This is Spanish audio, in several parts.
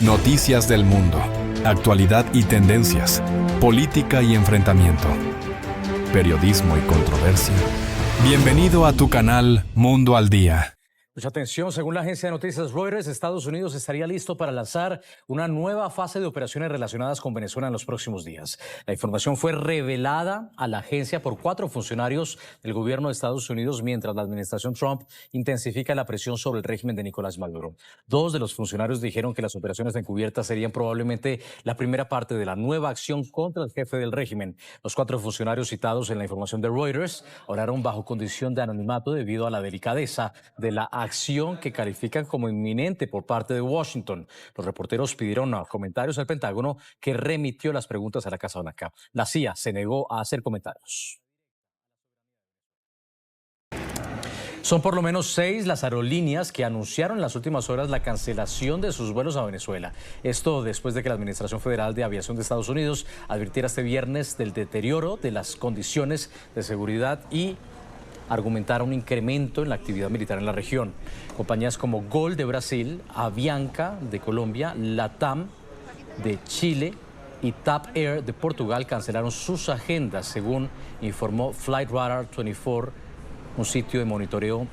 Noticias del mundo, actualidad y tendencias, política y enfrentamiento, periodismo y controversia. Bienvenido a tu canal Mundo al Día. Mucha atención, según la agencia de noticias Reuters, Estados Unidos estaría listo para lanzar una nueva fase de operaciones relacionadas con Venezuela en los próximos días. La información fue revelada a la agencia por 4 funcionarios del gobierno de Estados Unidos mientras la administración Trump intensifica la presión sobre el régimen de Nicolás Maduro. 2 de los funcionarios dijeron que las operaciones encubiertas serían probablemente la primera parte de la nueva acción contra el jefe del régimen. Los 4 funcionarios citados en la información de Reuters oraron bajo condición de anonimato debido a la delicadeza de la acción que califican como inminente por parte de Washington. Los reporteros pidieron comentarios al Pentágono, que remitió las preguntas a la Casa Blanca. La CIA se negó a hacer comentarios. Son por lo menos 6 las aerolíneas que anunciaron en las últimas horas la cancelación de sus vuelos a Venezuela. Esto después de que la Administración Federal de Aviación de Estados Unidos advirtiera este viernes del deterioro de las condiciones de seguridad y argumentar un incremento en la actividad militar en la región. Compañías como Gol de Brasil, Avianca de Colombia, LATAM de Chile y TAP Air de Portugal cancelaron sus agendas, según informó Flightradar 24, un sitio de monitoreo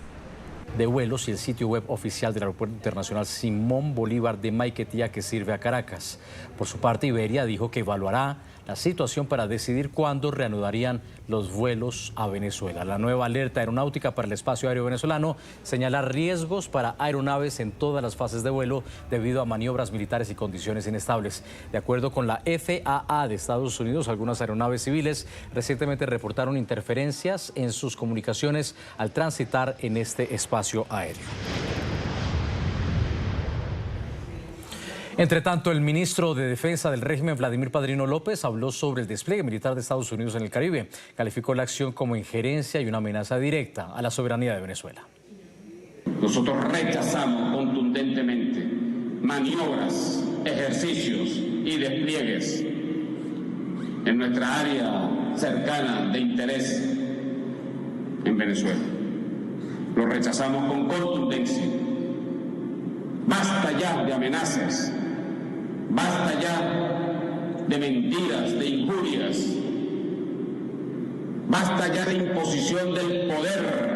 de vuelos y el sitio web oficial del Aeropuerto Internacional Simón Bolívar de Maiquetía, que sirve a Caracas. Por su parte, Iberia dijo que evaluará la situación para decidir cuándo reanudarían los vuelos a Venezuela. La nueva alerta aeronáutica para el espacio aéreo venezolano señala riesgos para aeronaves en todas las fases de vuelo debido a maniobras militares y condiciones inestables. De acuerdo con la FAA de Estados Unidos, algunas aeronaves civiles recientemente reportaron interferencias en sus comunicaciones al transitar en este espacio aéreo. Entre tanto, el ministro de Defensa del régimen, Vladimir Padrino López, habló sobre el despliegue militar de Estados Unidos en el Caribe. Calificó la acción como injerencia y una amenaza directa a la soberanía de Venezuela. Nosotros rechazamos contundentemente maniobras, ejercicios y despliegues en nuestra área cercana de interés en Venezuela. Lo rechazamos con contundencia. Basta ya de amenazas. Basta ya de mentiras, de injurias. Basta ya de imposición del poder.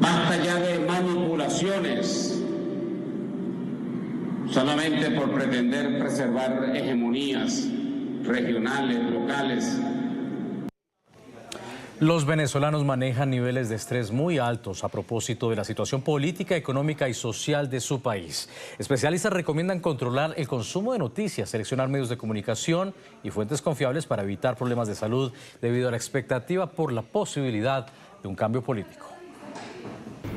Basta ya de manipulaciones, solamente por pretender preservar hegemonías regionales, locales. Los venezolanos manejan niveles de estrés muy altos a propósito de la situación política, económica y social de su país. Especialistas recomiendan controlar el consumo de noticias, seleccionar medios de comunicación y fuentes confiables para evitar problemas de salud debido a la expectativa por la posibilidad de un cambio político.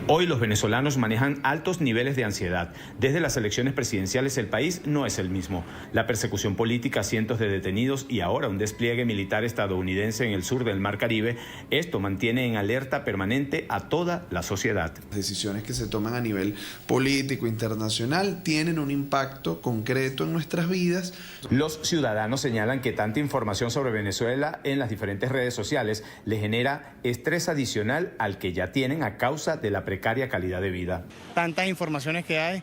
Hoy los venezolanos manejan altos niveles de ansiedad. Desde las elecciones presidenciales el país no es el mismo. La persecución política, cientos de detenidos y ahora un despliegue militar estadounidense en el sur del Mar Caribe, esto mantiene en alerta permanente a toda la sociedad. Las decisiones que se toman a nivel político internacional tienen un impacto concreto en nuestras vidas. Los ciudadanos señalan que tanta información sobre Venezuela en las diferentes redes sociales les genera estrés adicional al que ya tienen a causa de la precaria calidad de vida. Tantas informaciones que hay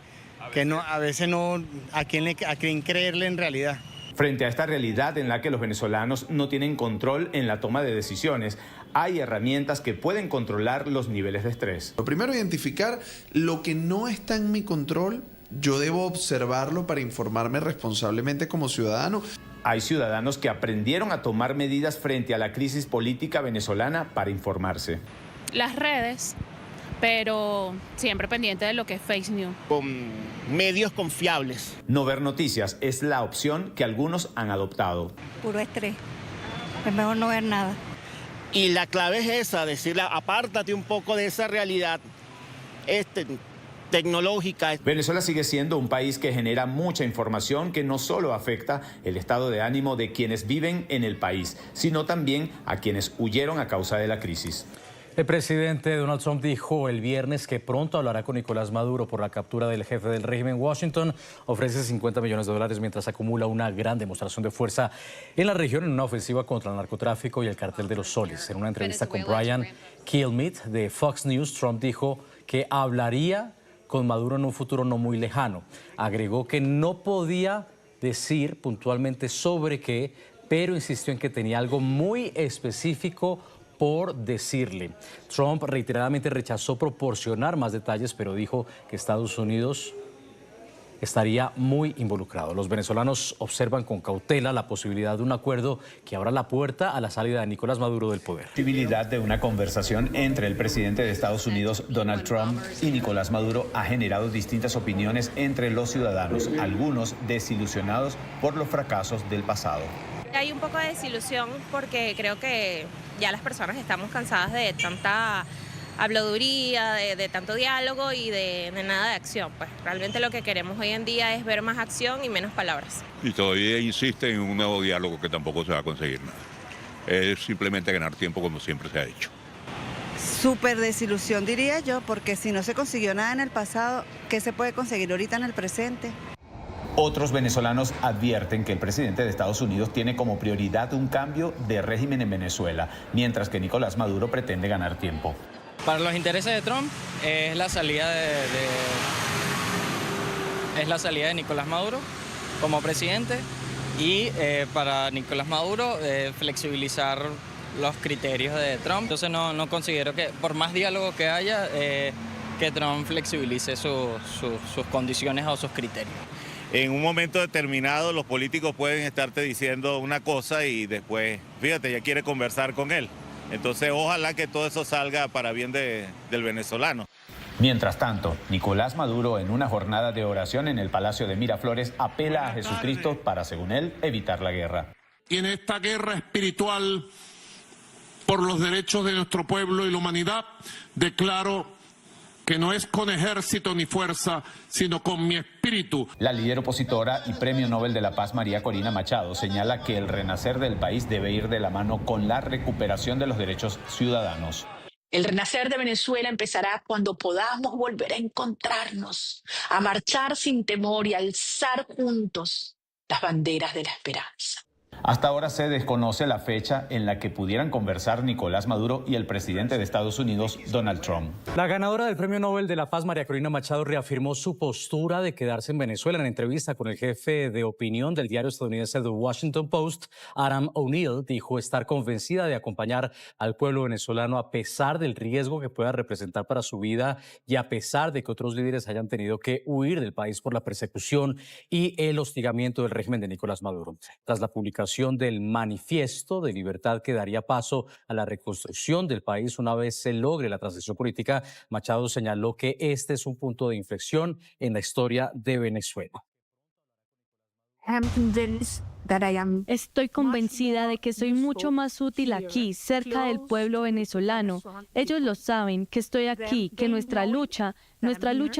que no, a veces no a quién creerle en realidad. Frente a esta realidad en la que los venezolanos no tienen control en la toma de decisiones, hay herramientas que pueden controlar los niveles de estrés. Lo primero, identificar lo que no está en mi control. Yo debo observarlo para informarme responsablemente como ciudadano. Hay ciudadanos que aprendieron a tomar medidas frente a la crisis política venezolana para informarse. Las redes, pero siempre pendiente de lo que es fake news. Con medios confiables. No ver noticias es la opción que algunos han adoptado. Puro estrés. Es mejor no ver nada. Y la clave es esa, decirle, apártate un poco de esa realidad tecnológica. Venezuela sigue siendo un país que genera mucha información que no solo afecta el estado de ánimo de quienes viven en el país, sino también a quienes huyeron a causa de la crisis. El presidente Donald Trump dijo el viernes que pronto hablará con Nicolás Maduro por la captura del jefe del régimen. Washington ofrece $50 millones mientras acumula una gran demostración de fuerza en la región en una ofensiva contra el narcotráfico y el cartel de los soles. En una entrevista con Brian Kilmeade de Fox News, Trump dijo que hablaría con Maduro en un futuro no muy lejano. Agregó que no podía decir puntualmente sobre qué, pero insistió en que tenía algo muy específico por decirle. Trump reiteradamente rechazó proporcionar más detalles, pero dijo que Estados Unidos estaría muy involucrado. Los venezolanos observan con cautela la posibilidad de un acuerdo que abra la puerta a la salida de Nicolás Maduro del poder. La posibilidad de una conversación entre el presidente de Estados Unidos, Donald Trump, y Nicolás Maduro ha generado distintas opiniones entre los ciudadanos, algunos desilusionados por los fracasos del pasado. Hay un poco de desilusión porque creo que ya las personas estamos cansadas de tanta habladuría, de tanto diálogo y de nada de acción. Pues realmente lo que queremos hoy en día es ver más acción y menos palabras. Y todavía insiste en un nuevo diálogo que tampoco se va a conseguir nada. Es simplemente ganar tiempo como siempre se ha hecho. Súper desilusión diría yo, porque si no se consiguió nada en el pasado, ¿qué se puede conseguir ahorita en el presente? Otros venezolanos advierten que el presidente de Estados Unidos tiene como prioridad un cambio de régimen en Venezuela, mientras que Nicolás Maduro pretende ganar tiempo. Para los intereses de Trump es la salida de Nicolás Maduro como presidente y para Nicolás Maduro flexibilizar los criterios de Trump. Entonces no considero que por más diálogo que haya que Trump flexibilice sus condiciones o sus criterios. En un momento determinado los políticos pueden estarte diciendo una cosa y después, fíjate, ya quiere conversar con él. Entonces ojalá que todo eso salga para bien del venezolano. Mientras tanto, Nicolás Maduro, en una jornada de oración en el Palacio de Miraflores, apela a Jesucristo para, según él, evitar la guerra. Y en esta guerra espiritual por los derechos de nuestro pueblo y la humanidad, declaro que no es con ejército ni fuerza, sino con mi espíritu. La líder opositora y Premio Nobel de la Paz, María Corina Machado, señala que el renacer del país debe ir de la mano con la recuperación de los derechos ciudadanos. El renacer de Venezuela empezará cuando podamos volver a encontrarnos, a marchar sin temor y alzar juntos las banderas de la esperanza. Hasta ahora se desconoce la fecha en la que pudieran conversar Nicolás Maduro y el presidente de Estados Unidos, Donald Trump. La ganadora del Premio Nobel de la Paz, María Corina Machado, reafirmó su postura de quedarse en Venezuela. En entrevista con el jefe de opinión del diario estadounidense The Washington Post, Adam O'Neill, dijo estar convencida de acompañar al pueblo venezolano a pesar del riesgo que pueda representar para su vida y a pesar de que otros líderes hayan tenido que huir del país por la persecución y el hostigamiento del régimen de Nicolás Maduro. Tras la publicación del manifiesto de libertad que daría paso a la reconstrucción del país una vez se logre la transición política, Machado señaló que este es un punto de inflexión en la historia de Venezuela. Estoy convencida de que soy mucho más útil aquí, cerca del pueblo venezolano. Ellos lo saben, que estoy aquí, que nuestra lucha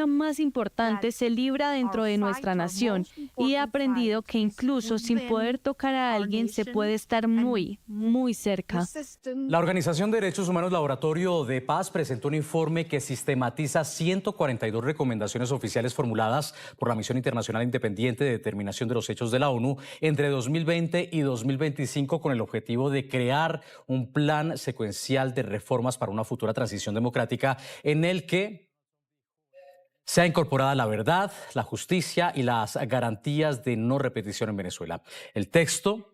más importante se libra dentro de nuestra nación. Y he aprendido que incluso sin poder tocar a alguien se puede estar muy, muy cerca. La Organización de Derechos Humanos Laboratorio de Paz presentó un informe que sistematiza 142 recomendaciones oficiales formuladas por la Misión Internacional Independiente de Determinación de los Hechos de la ONU entre 2020 y 2025 con el objetivo de crear un plan secuencial de reformas para una futura transición democrática en el que sea incorporada la verdad, la justicia y las garantías de no repetición en Venezuela. El texto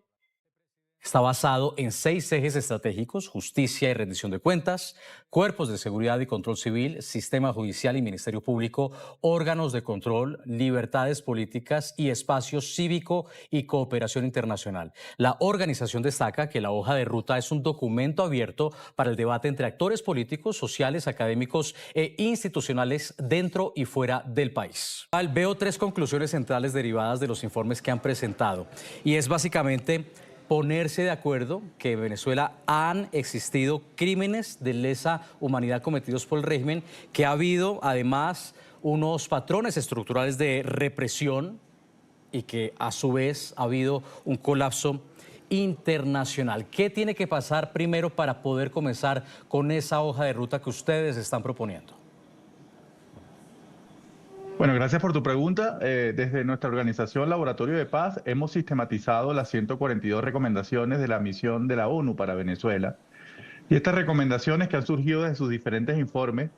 está basado en 6 ejes estratégicos: justicia y rendición de cuentas, cuerpos de seguridad y control civil, sistema judicial y ministerio público, órganos de control, libertades políticas y espacio cívico y cooperación internacional. La organización destaca que la hoja de ruta es un documento abierto para el debate entre actores políticos, sociales, académicos e institucionales dentro y fuera del país. Veo 3 conclusiones centrales derivadas de los informes que han presentado y es básicamente ponerse de acuerdo que en Venezuela han existido crímenes de lesa humanidad cometidos por el régimen, que ha habido además unos patrones estructurales de represión y que a su vez ha habido un colapso internacional. ¿Qué tiene que pasar primero para poder comenzar con esa hoja de ruta que ustedes están proponiendo? Bueno, gracias por tu pregunta. Desde nuestra organización Laboratorio de Paz hemos sistematizado las 142 recomendaciones de la misión de la ONU para Venezuela. Y estas recomendaciones que han surgido de sus diferentes informes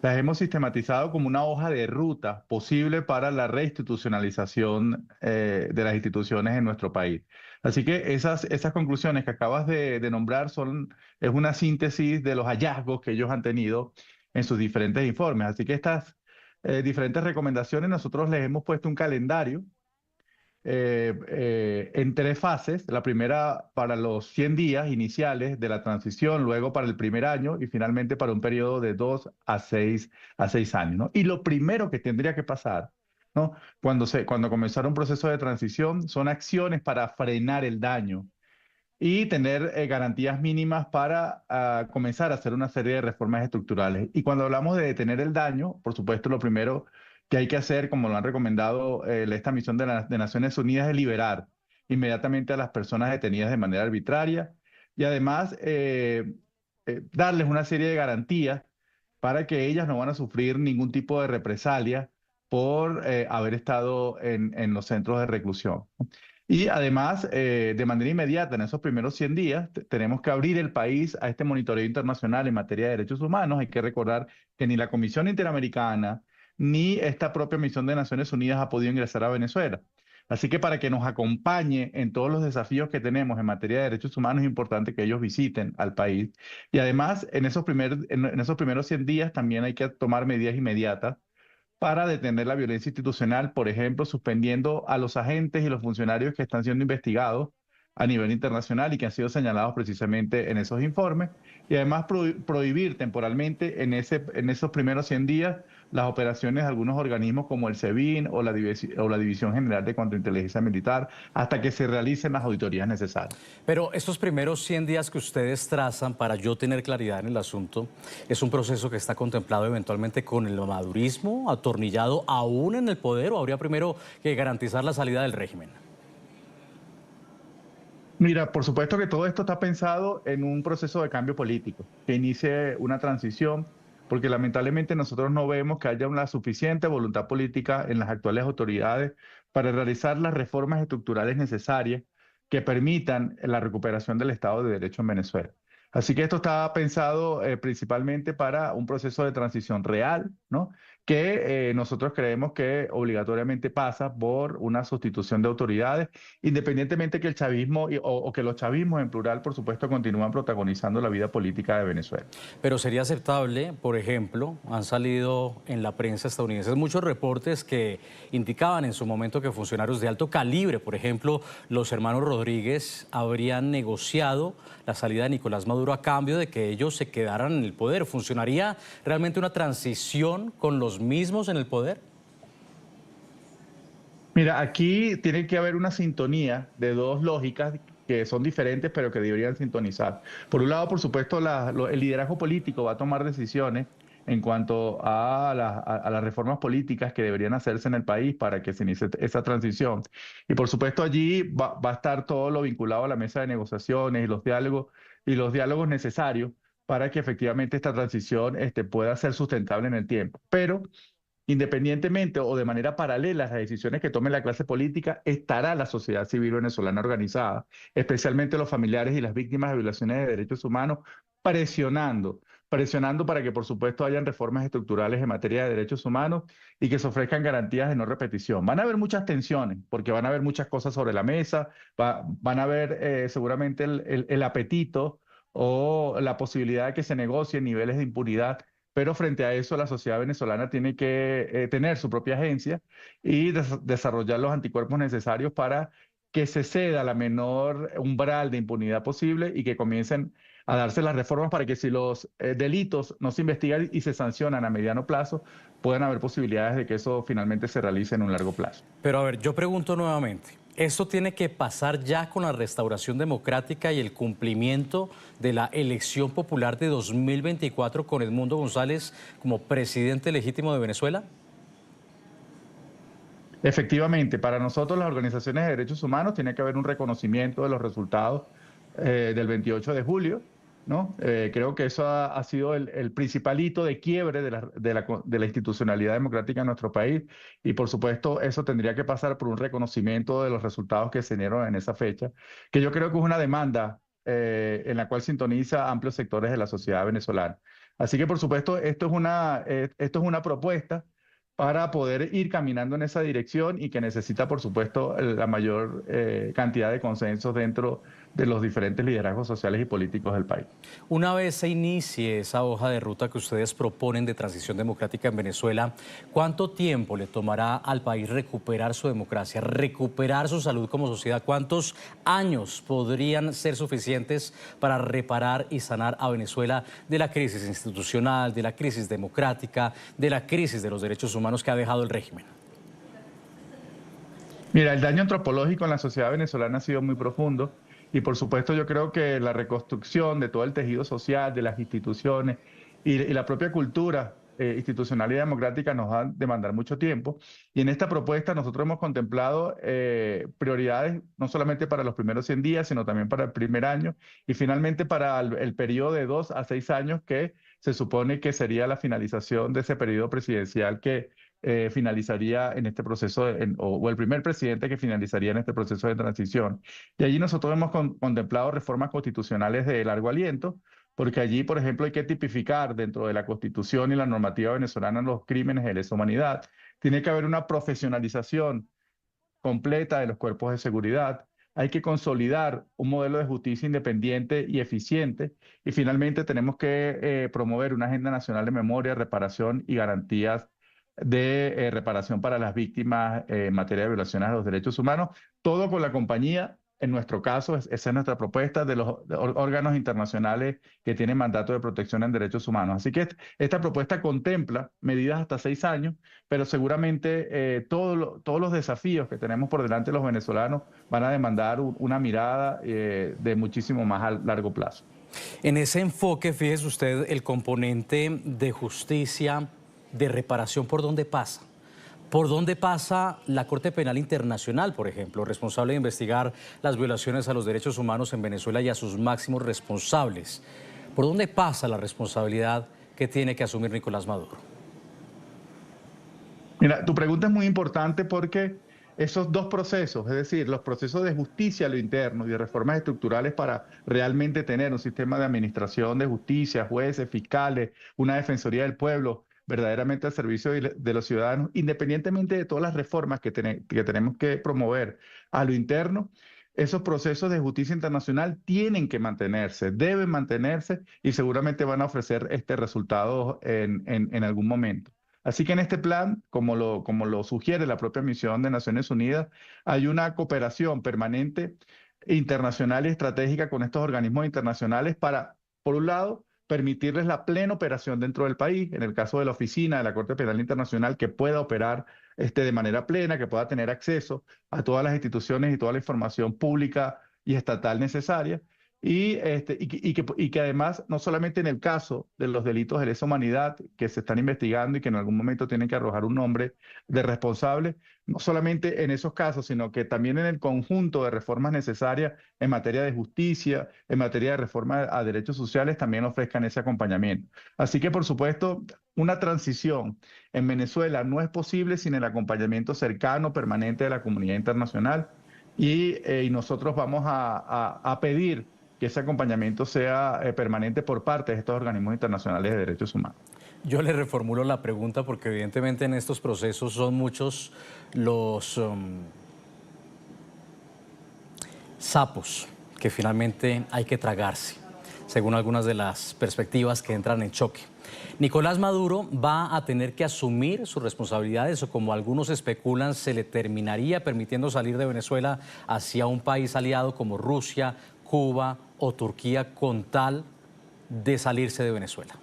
las hemos sistematizado como una hoja de ruta posible para la reinstitucionalización de las instituciones en nuestro país. Así que esas conclusiones que acabas de nombrar es una síntesis de los hallazgos que ellos han tenido en sus diferentes informes. Así que estas diferentes recomendaciones nosotros les hemos puesto un calendario en 3 fases. La primera para los 100 días iniciales de la transición, luego para el primer año y finalmente para un periodo de 2 a 6 años, ¿no? Y lo primero que tendría que pasar, ¿no? Cuando comenzara un proceso de transición son acciones para frenar el daño y tener garantías mínimas para comenzar a hacer una serie de reformas estructurales. Y cuando hablamos de detener el daño, por supuesto, lo primero que hay que hacer, como lo han recomendado esta misión de Naciones Unidas, es liberar inmediatamente a las personas detenidas de manera arbitraria y además darles una serie de garantías para que ellas no van a sufrir ningún tipo de represalia por haber estado en los centros de reclusión. Y además, de manera inmediata, en esos primeros 100 días, tenemos que abrir el país a este monitoreo internacional en materia de derechos humanos. Hay que recordar que ni la Comisión Interamericana ni esta propia misión de Naciones Unidas ha podido ingresar a Venezuela. Así que para que nos acompañe en todos los desafíos que tenemos en materia de derechos humanos es importante que ellos visiten al país. Y además, en esos primeros 100 días también hay que tomar medidas inmediatas para detener la violencia institucional, por ejemplo, suspendiendo a los agentes y los funcionarios que están siendo investigados a nivel internacional y que han sido señalados precisamente en esos informes, y además prohibir temporalmente en esos primeros 100 días las operaciones de algunos organismos como el SEBIN o la División General de Contrainteligencia Militar hasta que se realicen las auditorías necesarias. Pero estos primeros 100 días que ustedes trazan, para yo tener claridad en el asunto, ¿es un proceso que está contemplado eventualmente con el madurismo atornillado aún en el poder, o habría primero que garantizar la salida del régimen? Mira, por supuesto que todo esto está pensado en un proceso de cambio político, que inicie una transición, porque lamentablemente nosotros no vemos que haya una suficiente voluntad política en las actuales autoridades para realizar las reformas estructurales necesarias que permitan la recuperación del Estado de Derecho en Venezuela. Así que esto está pensado principalmente para un proceso de transición real, ¿no? Que nosotros creemos que obligatoriamente pasa por una sustitución de autoridades, independientemente que el chavismo o que los chavismos en plural, por supuesto, continúan protagonizando la vida política de Venezuela. Pero sería aceptable, por ejemplo, han salido en la prensa estadounidense muchos reportes que indicaban en su momento que funcionarios de alto calibre, por ejemplo, los hermanos Rodríguez, habrían negociado la salida de Nicolás Maduro a cambio de que ellos se quedaran en el poder. ¿Funcionaría realmente una transición con los mismos en el poder? Mira, aquí tiene que haber una sintonía de 2 lógicas que son diferentes pero que deberían sintonizar. Por un lado, por supuesto, el liderazgo político va a tomar decisiones en cuanto a las reformas políticas que deberían hacerse en el país para que se inicie esa transición. Y por supuesto allí va a estar todo lo vinculado a la mesa de negociaciones y los diálogos necesarios para que efectivamente esta transición pueda ser sustentable en el tiempo. Pero independientemente o de manera paralela a las decisiones que tome la clase política, estará la sociedad civil venezolana organizada, especialmente los familiares y las víctimas de violaciones de derechos humanos, presionando para que, por supuesto, hayan reformas estructurales en materia de derechos humanos y que se ofrezcan garantías de no repetición. Van a haber muchas tensiones, porque van a haber muchas cosas sobre la mesa, van a haber seguramente el apetito o la posibilidad de que se negocien niveles de impunidad, pero frente a eso la sociedad venezolana tiene que tener su propia agencia y desarrollar los anticuerpos necesarios para que se ceda la menor umbral de impunidad posible y que comiencen a darse las reformas para que si los delitos no se investigan y se sancionan a mediano plazo, puedan haber posibilidades de que eso finalmente se realice en un largo plazo. Pero a ver, yo pregunto nuevamente, ¿esto tiene que pasar ya con la restauración democrática y el cumplimiento de la elección popular de 2024 con Edmundo González como presidente legítimo de Venezuela? Efectivamente, para nosotros las organizaciones de derechos humanos tiene que haber un reconocimiento de los resultados del 28 de julio, ¿no? Creo que eso ha sido el principal hito de quiebre de la institucionalidad democrática en nuestro país y por supuesto eso tendría que pasar por un reconocimiento de los resultados que se dieron en esa fecha, que yo creo que es una demanda en la cual sintoniza amplios sectores de la sociedad venezolana. Así que, por supuesto, esto es una propuesta para poder ir caminando en esa dirección y que necesita, por supuesto, la mayor cantidad de consensos dentro de los diferentes liderazgos sociales y políticos del país. Una vez se inicie esa hoja de ruta que ustedes proponen de transición democrática en Venezuela, ¿cuánto tiempo le tomará al país recuperar su democracia, recuperar su salud como sociedad? ¿Cuántos años podrían ser suficientes para reparar y sanar a Venezuela de la crisis institucional, de la crisis democrática, de la crisis de los derechos humanos que ha dejado el régimen? Mira, el daño antropológico en la sociedad venezolana ha sido muy profundo. Y por supuesto yo creo que la reconstrucción de todo el tejido social, de las instituciones y la propia cultura institucional y democrática nos va a demandar mucho tiempo. Y en esta propuesta nosotros hemos contemplado prioridades no solamente para los primeros 100 días, sino también para el primer año y finalmente para el periodo de 2 a 6 años que se supone que sería la finalización de ese periodo presidencial que finalizaría en este proceso, o el primer presidente que finalizaría en este proceso de transición. Y allí nosotros hemos contemplado reformas constitucionales de largo aliento, porque allí, por ejemplo, hay que tipificar dentro de la Constitución y la normativa venezolana los crímenes de lesa humanidad. Tiene que haber una profesionalización completa de los cuerpos de seguridad. Hay que consolidar un modelo de justicia independiente y eficiente. Y finalmente tenemos que promover una agenda nacional de memoria, reparación y garantías de reparación para las víctimas en materia de violaciones a los derechos humanos, todo con la compañía, en nuestro caso, esa es nuestra propuesta, de los órganos internacionales que tienen mandato de protección en derechos humanos. Así que esta propuesta contempla medidas hasta 6 años, pero seguramente todos los desafíos que tenemos por delante los venezolanos van a demandar una mirada de muchísimo más a largo plazo. En ese enfoque, fíjese usted, el componente de justicia, de reparación, ¿por dónde pasa? ¿Por dónde pasa la Corte Penal Internacional, por ejemplo, responsable de investigar las violaciones a los derechos humanos en Venezuela y a sus máximos responsables? ¿Por dónde pasa la responsabilidad que tiene que asumir Nicolás Maduro? Mira, tu pregunta es muy importante porque esos dos procesos, es decir, los procesos de justicia a lo interno y de reformas estructurales para realmente tener un sistema de administración de justicia, jueces, fiscales, una defensoría del pueblo, verdaderamente al servicio de los ciudadanos, independientemente de todas las reformas que tenemos que promover a lo interno, esos procesos de justicia internacional tienen que mantenerse, deben mantenerse y seguramente van a ofrecer resultados en algún momento. Así que en este plan, como lo sugiere la propia misión de Naciones Unidas, hay una cooperación permanente, internacional y estratégica con estos organismos internacionales para, por un lado, permitirles la plena operación dentro del país, en el caso de la oficina de la Corte Penal Internacional, que pueda operar de manera plena, que pueda tener acceso a todas las instituciones y toda la información pública y estatal necesaria, y que además, no solamente en el caso de los delitos de lesa humanidad que se están investigando y que en algún momento tienen que arrojar un nombre de responsable, no solamente en esos casos, sino que también en el conjunto de reformas necesarias en materia de justicia, en materia de reforma a derechos sociales, también ofrezcan ese acompañamiento. Así que, por supuesto, una transición en Venezuela no es posible sin el acompañamiento cercano, permanente de la comunidad internacional, y nosotros vamos a pedir que ese acompañamiento sea permanente por parte de estos organismos internacionales de derechos humanos. Yo le reformulo la pregunta porque evidentemente en estos procesos son muchos los sapos que finalmente hay que tragarse, según algunas de las perspectivas que entran en choque. Nicolás Maduro va a tener que asumir sus responsabilidades o, como algunos especulan, se le terminaría permitiendo salir de Venezuela hacia un país aliado como Rusia, Cuba o Turquía con tal de salirse de Venezuela.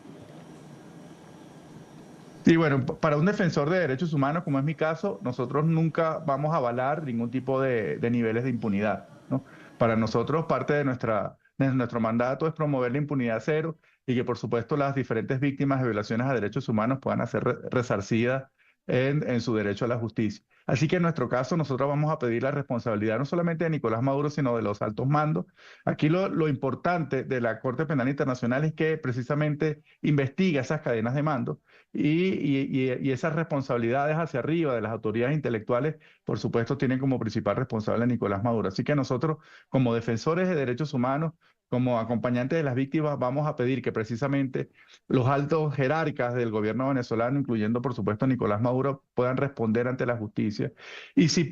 Sí, bueno, para un defensor de derechos humanos, como es mi caso, nosotros nunca vamos a avalar ningún tipo de niveles de impunidad, ¿no? Para nosotros, parte de nuestro mandato es promover la impunidad cero y que, por supuesto, las diferentes víctimas de violaciones a derechos humanos puedan ser resarcidas en su derecho a la justicia. Así que en nuestro caso nosotros vamos a pedir la responsabilidad no solamente de Nicolás Maduro, sino de los altos mandos. Aquí lo importante de la Corte Penal Internacional es que precisamente investiga esas cadenas de mando y esas responsabilidades hacia arriba de las autoridades intelectuales, por supuesto, tienen como principal responsable a Nicolás Maduro. Así que nosotros, como defensores de derechos humanos, como acompañantes de las víctimas, vamos a pedir que precisamente los altos jerarcas del gobierno venezolano, incluyendo por supuesto a Nicolás Maduro, puedan responder ante la justicia. Y si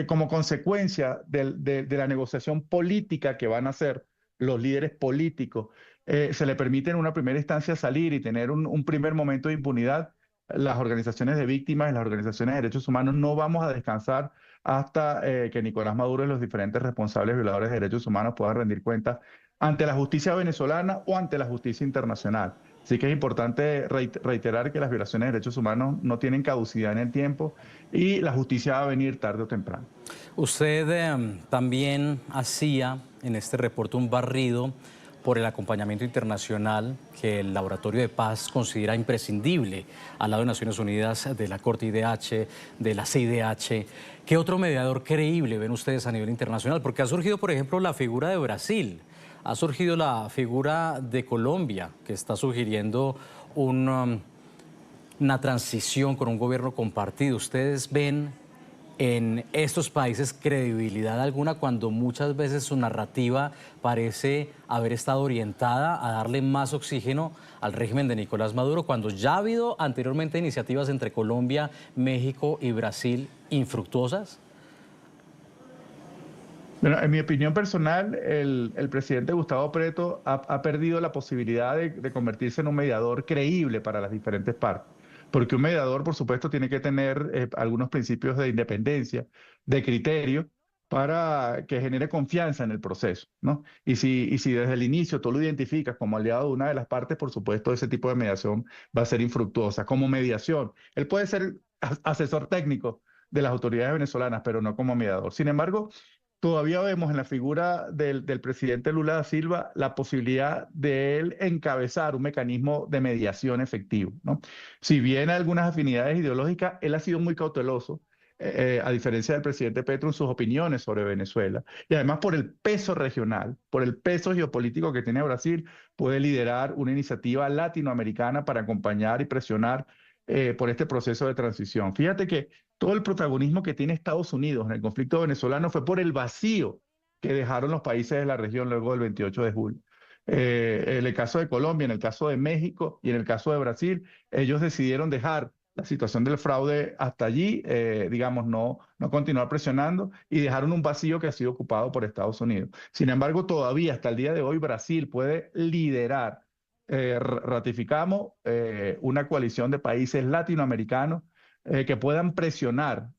como consecuencia de la negociación política que van a hacer los líderes políticos, se le permite en una primera instancia salir y tener un primer momento de impunidad, las organizaciones de víctimas y las organizaciones de derechos humanos no vamos a descansar hasta que Nicolás Maduro y los diferentes responsables violadores de derechos humanos puedan rendir cuentas ante la justicia venezolana o ante la justicia internacional. Así que es importante reiterar que las violaciones de derechos humanos no tienen caducidad en el tiempo y la justicia va a venir tarde o temprano. Usted también hacía en este reporte un barrido por el acompañamiento internacional que el Laboratorio de Paz considera imprescindible al lado de Naciones Unidas, de la Corte IDH, de la CIDH. ¿Qué otro mediador creíble ven ustedes a nivel internacional? Porque ha surgido, por ejemplo, la figura de Brasil, ha surgido la figura de Colombia, que está sugiriendo una transición con un gobierno compartido. ¿Ustedes ven en estos países credibilidad alguna cuando muchas veces su narrativa parece haber estado orientada a darle más oxígeno al régimen de Nicolás Maduro, cuando ya ha habido anteriormente iniciativas entre Colombia, México y Brasil infructuosas? Bueno, en mi opinión personal, el presidente Gustavo Petro ha perdido la posibilidad de convertirse en un mediador creíble para las diferentes partes. Porque un mediador, por supuesto, tiene que tener algunos principios de independencia, de criterio, para que genere confianza en el proceso, ¿no? Y si desde el inicio tú lo identificas como aliado de una de las partes, por supuesto, ese tipo de mediación va a ser infructuosa. Como mediación, él puede ser asesor técnico de las autoridades venezolanas, pero no como mediador. Sin embargo, todavía vemos en la figura del presidente Lula da Silva la posibilidad de él encabezar un mecanismo de mediación efectivo, ¿no? Si bien hay algunas afinidades ideológicas, él ha sido muy cauteloso, a diferencia del presidente Petro en sus opiniones sobre Venezuela. Y además por el peso regional, por el peso geopolítico que tiene Brasil, puede liderar una iniciativa latinoamericana para acompañar y presionar por este proceso de transición. Fíjate que todo el protagonismo que tiene Estados Unidos en el conflicto venezolano fue por el vacío que dejaron los países de la región luego del 28 de julio. En el caso de Colombia, en el caso de México y en el caso de Brasil, ellos decidieron dejar la situación del fraude hasta allí, digamos, no continuar presionando y dejaron un vacío que ha sido ocupado por Estados Unidos. Sin embargo, todavía hasta el día de hoy Brasil puede liderar. Ratificamos una coalición de países latinoamericanos que puedan presionar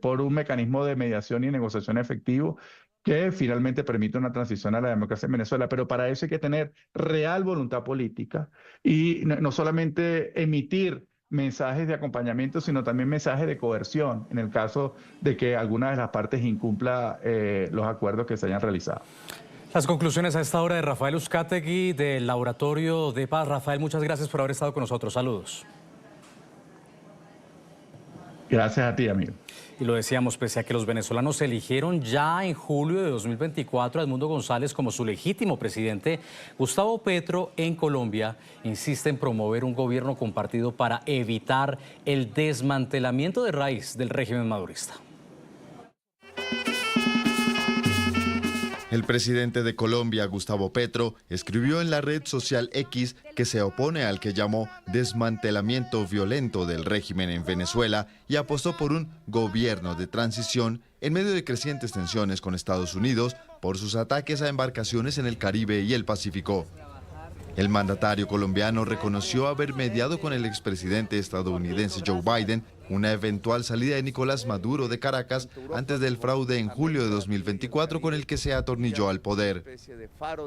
por un mecanismo de mediación y negociación efectivo que finalmente permita una transición a la democracia en Venezuela. Pero para eso hay que tener real voluntad política y no solamente emitir mensajes de acompañamiento, sino también mensajes de coerción en el caso de que alguna de las partes incumpla los acuerdos que se hayan realizado. Las conclusiones a esta hora de Rafael Uzcategui del Laboratorio de Paz. Rafael, muchas gracias por haber estado con nosotros. Saludos. Gracias a ti, amigo. Y lo decíamos, pese a que los venezolanos eligieron ya en julio de 2024 a Edmundo González como su legítimo presidente, Gustavo Petro en Colombia insiste en promover un gobierno compartido para evitar el desmantelamiento de raíz del régimen madurista. El presidente de Colombia, Gustavo Petro, escribió en la red social X que se opone al que llamó desmantelamiento violento del régimen en Venezuela y apostó por un gobierno de transición en medio de crecientes tensiones con Estados Unidos por sus ataques a embarcaciones en el Caribe y el Pacífico. El mandatario colombiano reconoció haber mediado con el expresidente estadounidense Joe Biden una eventual salida de Nicolás Maduro de Caracas antes del fraude en julio de 2024 con el que se atornilló al poder.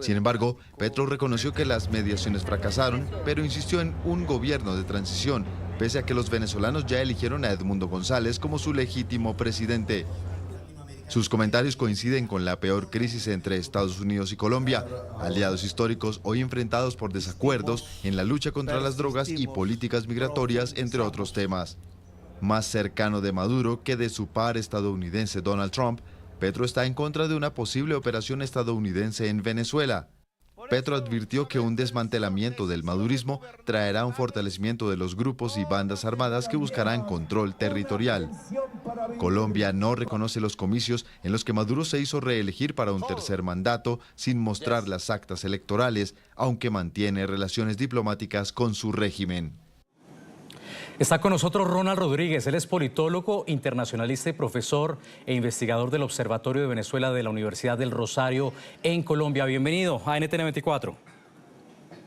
Sin embargo, Petro reconoció que las mediaciones fracasaron, pero insistió en un gobierno de transición, pese a que los venezolanos ya eligieron a Edmundo González como su legítimo presidente. Sus comentarios coinciden con la peor crisis entre Estados Unidos y Colombia, aliados históricos hoy enfrentados por desacuerdos en la lucha contra las drogas y políticas migratorias, entre otros temas. Más cercano de Maduro que de su par estadounidense Donald Trump, Petro está en contra de una posible operación estadounidense en Venezuela. Petro advirtió que un desmantelamiento del madurismo traerá un fortalecimiento de los grupos y bandas armadas que buscarán control territorial. Colombia no reconoce los comicios en los que Maduro se hizo reelegir para un tercer mandato sin mostrar las actas electorales, aunque mantiene relaciones diplomáticas con su régimen. Está con nosotros Ronald Rodríguez, él es politólogo, internacionalista y profesor e investigador del Observatorio de Venezuela de la Universidad del Rosario en Colombia. Bienvenido a NTN 24.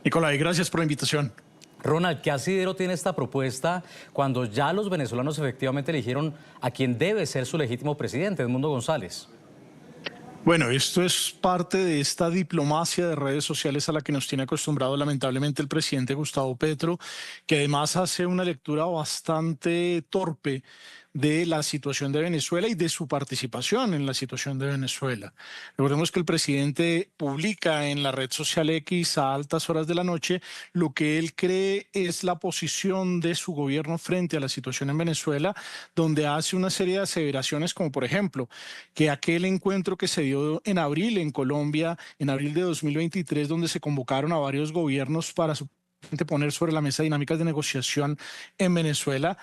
Nicolai, gracias por la invitación. Ronald, ¿qué asidero tiene esta propuesta cuando ya los venezolanos efectivamente eligieron a quien debe ser su legítimo presidente, Edmundo González? Bueno, esto es parte de esta diplomacia de redes sociales a la que nos tiene acostumbrado lamentablemente el presidente Gustavo Petro, que además hace una lectura bastante torpe de la situación de Venezuela y de su participación en la situación de Venezuela. Recordemos que el presidente publica en la red social X a altas horas de la noche lo que él cree es la posición de su gobierno frente a la situación en Venezuela, donde hace una serie de aseveraciones como por ejemplo que aquel encuentro que se dio en abril en Colombia, en abril de 2023, donde se convocaron a varios gobiernos para poner sobre la mesa dinámicas de negociación en Venezuela,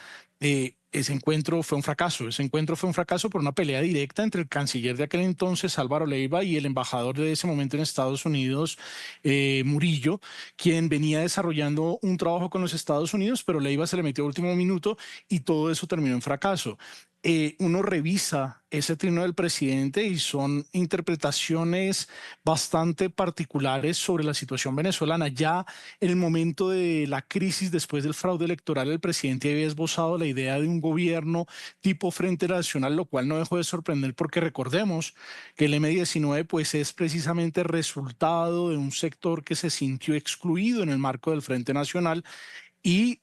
ese encuentro fue un fracaso. Ese encuentro fue un fracaso por una pelea directa entre el canciller de aquel entonces, Álvaro Leiva, y el embajador de ese momento en Estados Unidos, Murillo, quien venía desarrollando un trabajo con los Estados Unidos, pero Leiva se le metió a último minuto y todo eso terminó en fracaso. Uno revisa ese trino del presidente y son interpretaciones bastante particulares sobre la situación venezolana. Ya en el momento de la crisis después del fraude electoral, el presidente había esbozado la idea de un gobierno tipo Frente Nacional, lo cual no dejó de sorprender porque recordemos que el M-19 pues es precisamente resultado de un sector que se sintió excluido en el marco del Frente Nacional y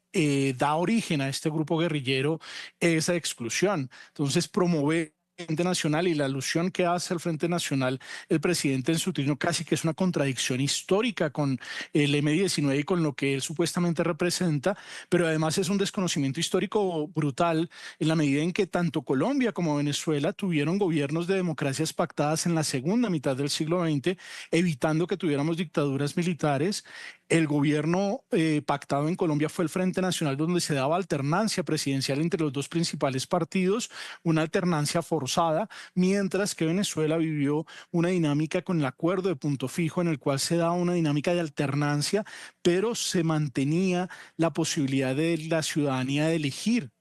da origen a este grupo guerrillero esa exclusión. Entonces promover el Frente Nacional y la alusión que hace al Frente Nacional el presidente en su trino casi que es una contradicción histórica con el M-19 y con lo que él supuestamente representa, pero además es un desconocimiento histórico brutal en la medida en que tanto Colombia como Venezuela tuvieron gobiernos de democracias pactadas en la segunda mitad del siglo XX, evitando que tuviéramos dictaduras militares. El gobierno pactado en Colombia fue el Frente Nacional, donde se daba alternancia presidencial entre los dos principales partidos, una alternancia forzada, mientras que Venezuela vivió una dinámica con el acuerdo de punto fijo en el cual se daba una dinámica de alternancia, pero se mantenía la posibilidad de la ciudadanía de elegir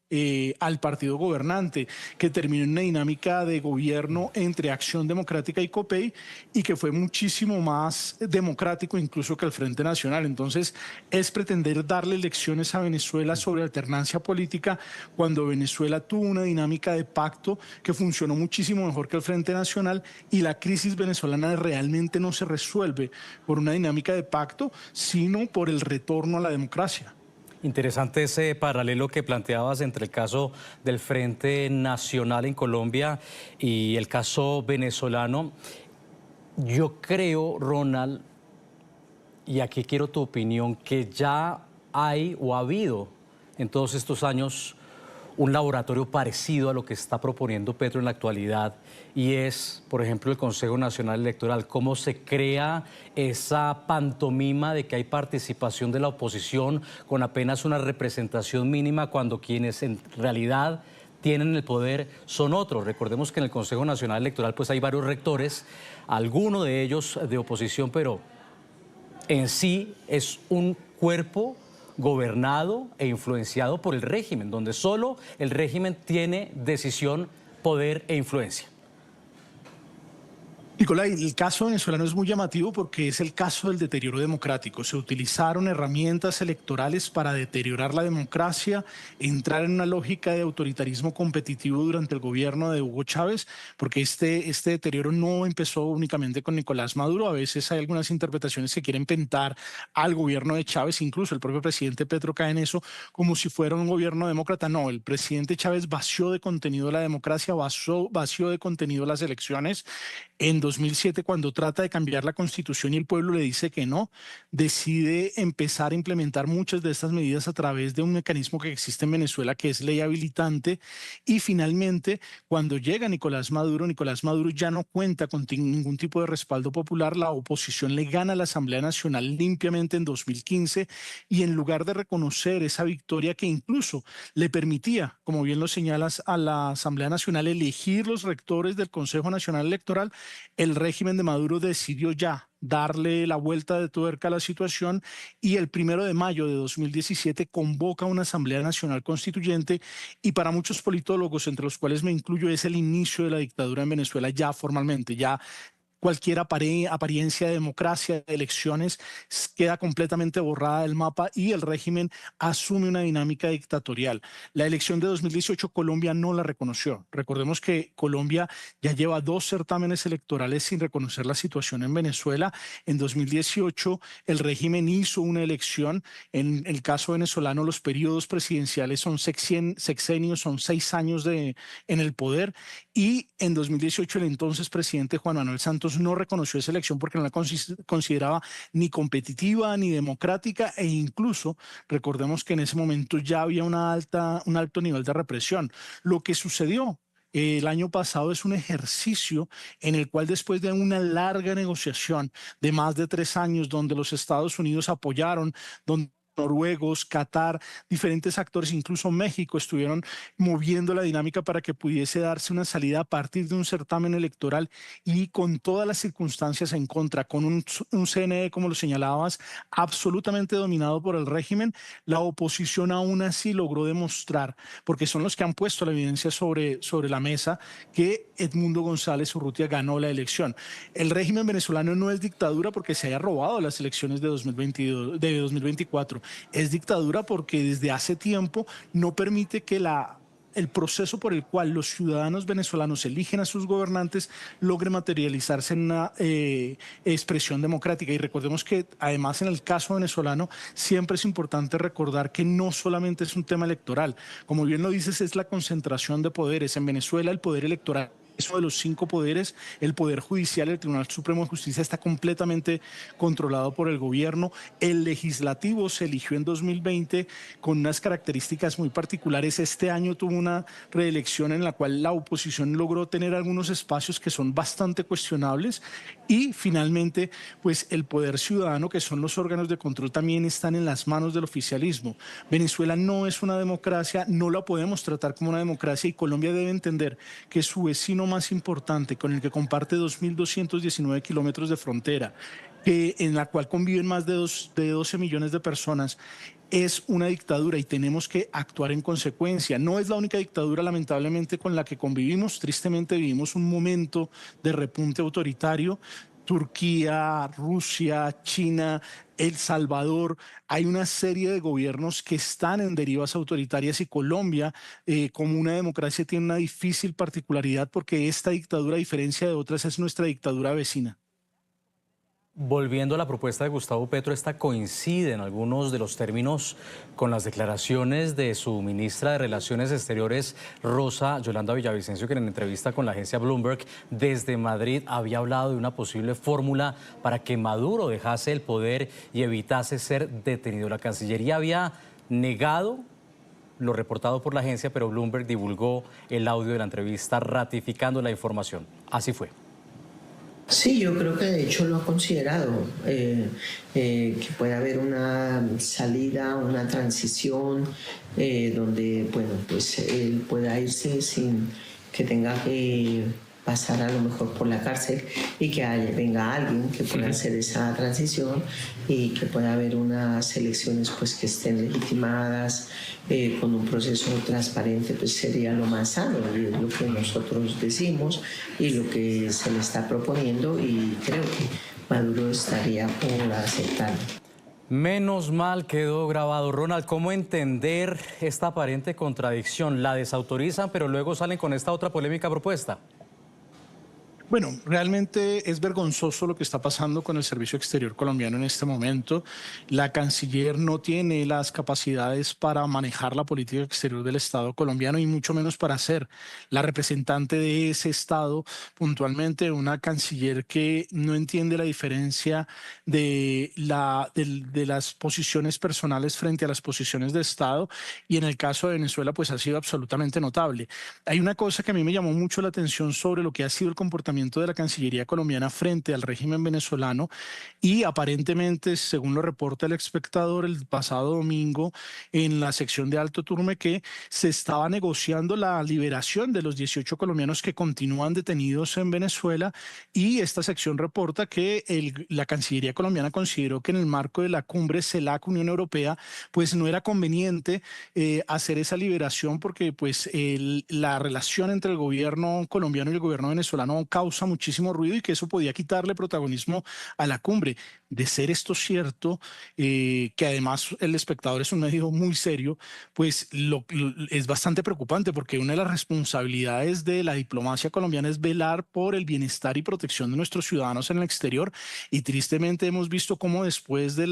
al partido gobernante, que terminó en una dinámica de gobierno entre Acción Democrática y COPEI y que fue muchísimo más democrático incluso que el Frente Nacional. Entonces es pretender darle lecciones a Venezuela sobre alternancia política cuando Venezuela tuvo una dinámica de pacto que funcionó muchísimo mejor que el Frente Nacional, y la crisis venezolana realmente no se resuelve por una dinámica de pacto, sino por el retorno a la democracia. Interesante ese paralelo que planteabas entre el caso del Frente Nacional en Colombia y el caso venezolano. Yo creo, Ronald, y aquí quiero tu opinión, que ya hay o ha habido en todos estos años un laboratorio parecido a lo que está proponiendo Petro en la actualidad, y es, por ejemplo, el Consejo Nacional Electoral. ¿Cómo se crea esa pantomima de que hay participación de la oposición con apenas una representación mínima cuando quienes en realidad tienen el poder son otros? Recordemos que en el Consejo Nacional Electoral pues hay varios rectores, algunos de ellos de oposición, pero en sí es un cuerpo gobernado e influenciado por el régimen, donde solo el régimen tiene decisión, poder e influencia. Nicolai, el caso venezolano es muy llamativo porque es el caso del deterioro democrático. Se utilizaron herramientas electorales para deteriorar la democracia, entrar en una lógica de autoritarismo competitivo durante el gobierno de Hugo Chávez, porque este deterioro no empezó únicamente con Nicolás Maduro. A veces hay algunas interpretaciones que quieren pintar al gobierno de Chávez, incluso el propio presidente Petro cae en eso, como si fuera un gobierno demócrata. No, el presidente Chávez vació de contenido la democracia, vació de contenido las elecciones. En 2007, cuando trata de cambiar la constitución y el pueblo le dice que no, decide empezar a implementar muchas de estas medidas a través de un mecanismo que existe en Venezuela, que es ley habilitante. Y finalmente, cuando llega Nicolás Maduro ya no cuenta con ningún tipo de respaldo popular. La oposición le gana a la Asamblea Nacional limpiamente en 2015 y en lugar de reconocer esa victoria que incluso le permitía, como bien lo señalas, a la Asamblea Nacional elegir los rectores del Consejo Nacional Electoral, el régimen de Maduro decidió ya darle la vuelta de tuerca a la situación y el 1 de mayo de 2017 convoca una Asamblea Nacional Constituyente y para muchos politólogos, entre los cuales me incluyo, es el inicio de la dictadura en Venezuela ya formalmente, ya cualquier apariencia de democracia, de elecciones, queda completamente borrada del mapa y el régimen asume una dinámica dictatorial. La elección de 2018 Colombia no la reconoció. Recordemos que Colombia ya lleva 2 certámenes electorales sin reconocer la situación en Venezuela. En 2018 el régimen hizo una elección. En el caso venezolano los periodos presidenciales son sexenios, son 6 años en el poder y en 2018 el entonces presidente Juan Manuel Santos no reconoció esa elección porque no la consideraba ni competitiva ni democrática e incluso recordemos que en ese momento ya había un alto nivel de represión. Lo que sucedió el año pasado es un ejercicio en el cual después de una larga negociación de más de 3 años donde los Estados Unidos apoyaron, donde noruegos, Qatar, diferentes actores, incluso México, estuvieron moviendo la dinámica para que pudiese darse una salida a partir de un certamen electoral y con todas las circunstancias en contra, con un CNE, como lo señalabas, absolutamente dominado por el régimen, la oposición aún así logró demostrar, porque son los que han puesto la evidencia sobre la mesa, que Edmundo González Urrutia ganó la elección. El régimen venezolano no es dictadura porque se haya robado las elecciones de 2024. Es dictadura porque desde hace tiempo no permite que el proceso por el cual los ciudadanos venezolanos eligen a sus gobernantes logre materializarse en una expresión democrática. Y recordemos que además en el caso venezolano siempre es importante recordar que no solamente es un tema electoral. Como bien lo dices, es la concentración de poderes. En Venezuela el poder electoral es uno de los 5 poderes. El Poder Judicial, el Tribunal Supremo de Justicia, está completamente controlado por el gobierno. El Legislativo se eligió en 2020 con unas características muy particulares. Este año tuvo una reelección en la cual la oposición logró tener algunos espacios que son bastante cuestionables. Y finalmente, pues el Poder Ciudadano, que son los órganos de control, también están en las manos del oficialismo. Venezuela no es una democracia, no la podemos tratar como una democracia y Colombia debe entender que su vecino más importante, con el que comparte 2.219 kilómetros de frontera, en la cual conviven más de 12 millones de personas, es una dictadura y tenemos que actuar en consecuencia. No es la única dictadura, lamentablemente, con la que convivimos. Tristemente vivimos un momento de repunte autoritario. Turquía, Rusia, China, El Salvador, hay una serie de gobiernos que están en derivas autoritarias y Colombia, como una democracia, tiene una difícil particularidad porque esta dictadura, a diferencia de otras, es nuestra dictadura vecina. Volviendo a la propuesta de Gustavo Petro, esta coincide en algunos de los términos con las declaraciones de su ministra de Relaciones Exteriores, Rosa Yolanda Villavicencio, que en entrevista con la agencia Bloomberg desde Madrid había hablado de una posible fórmula para que Maduro dejase el poder y evitase ser detenido. La Cancillería había negado lo reportado por la agencia, pero Bloomberg divulgó el audio de la entrevista ratificando la información. Así fue. Sí, yo creo que de hecho lo ha considerado, que puede haber una salida, una transición donde, bueno, pues él pueda irse sin que tenga que pasar a lo mejor por la cárcel y que venga alguien que pueda hacer esa transición y que pueda haber unas elecciones pues que estén legitimadas con un proceso transparente, pues sería lo más sano y es lo que nosotros decimos y lo que se le está proponiendo y creo que Maduro estaría por aceptarlo. Menos mal quedó grabado. Ronald, ¿cómo entender esta aparente contradicción? La desautorizan, pero luego salen con esta otra polémica propuesta. Bueno, realmente es vergonzoso lo que está pasando con el Servicio Exterior colombiano en este momento. La canciller no tiene las capacidades para manejar la política exterior del Estado colombiano y mucho menos para ser la representante de ese Estado puntualmente, una canciller que no entiende la diferencia de las posiciones personales frente a las posiciones de Estado, y en el caso de Venezuela pues ha sido absolutamente notable. Hay una cosa que a mí me llamó mucho la atención sobre lo que ha sido el comportamiento de la Cancillería colombiana frente al régimen venezolano, y aparentemente, según lo reporta El Espectador el pasado domingo en la sección de Alto Turmequé, se estaba negociando la liberación de los 18 colombianos que continúan detenidos en Venezuela, y esta sección reporta que la Cancillería colombiana consideró que en el marco de la cumbre CELAC-Unión Europea pues no era conveniente hacer esa liberación porque pues la relación entre el gobierno colombiano y el gobierno venezolano causa muchísimo ruido y que eso podía quitarle protagonismo a la cumbre. De ser esto cierto, que además El Espectador es un medio muy serio, pues es bastante preocupante, porque una de las responsabilidades de la diplomacia colombiana es velar por el bienestar y protección de nuestros ciudadanos en el exterior, y tristemente hemos visto cómo después de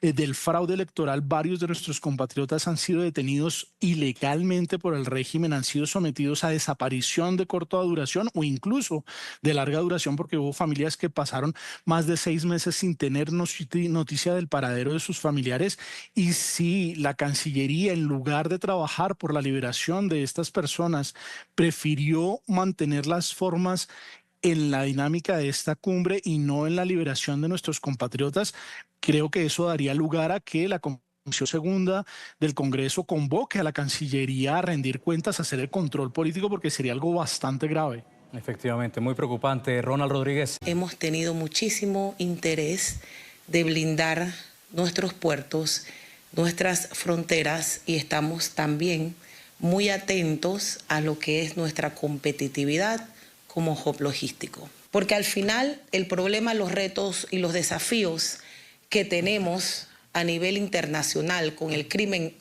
del fraude electoral varios de nuestros compatriotas han sido detenidos ilegalmente por el régimen, han sido sometidos a desaparición de corta duración o incluso de larga duración, porque hubo familias que pasaron más de 6 meses sin tener noticia del paradero de sus familiares. Y si la Cancillería, en lugar de trabajar por la liberación de estas personas, prefirió mantener las formas en la dinámica de esta cumbre y no en la liberación de nuestros compatriotas, creo que eso daría lugar a que la Comisión Segunda del Congreso convoque a la Cancillería a rendir cuentas, a hacer el control político, porque sería algo bastante grave. Efectivamente, muy preocupante. Ronald Rodríguez. Hemos tenido muchísimo interés de blindar nuestros puertos, nuestras fronteras, y estamos también muy atentos a lo que es nuestra competitividad como hub logístico. Porque al final el problema, los retos y los desafíos que tenemos a nivel internacional con el crimen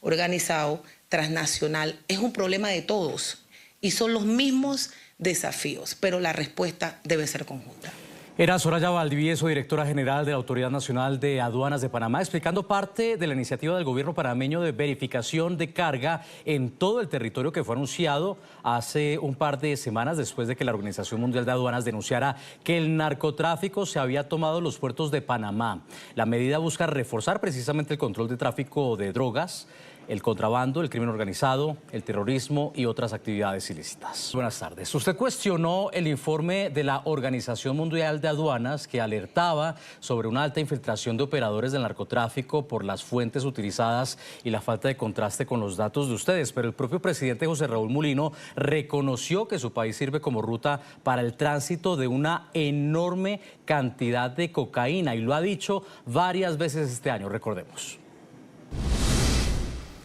organizado transnacional es un problema de todos. Y son los mismos desafíos, pero la respuesta debe ser conjunta. Era Soraya Valdivieso, directora general de la Autoridad Nacional de Aduanas de Panamá, explicando parte de la iniciativa del gobierno panameño de verificación de carga en todo el territorio, que fue anunciado hace un par de semanas después de que la Organización Mundial de Aduanas denunciara que el narcotráfico se había tomado los puertos de Panamá. La medida busca reforzar precisamente el control de tráfico de drogas, el contrabando, el crimen organizado, el terrorismo y otras actividades ilícitas. Buenas tardes. Usted cuestionó el informe de la Organización Mundial de Aduanas, que alertaba sobre una alta infiltración de operadores del narcotráfico por las fuentes utilizadas y la falta de contraste con los datos de ustedes. Pero el propio presidente José Raúl Mulino reconoció que su país sirve como ruta para el tránsito de una enorme cantidad de cocaína, y lo ha dicho varias veces este año, recordemos.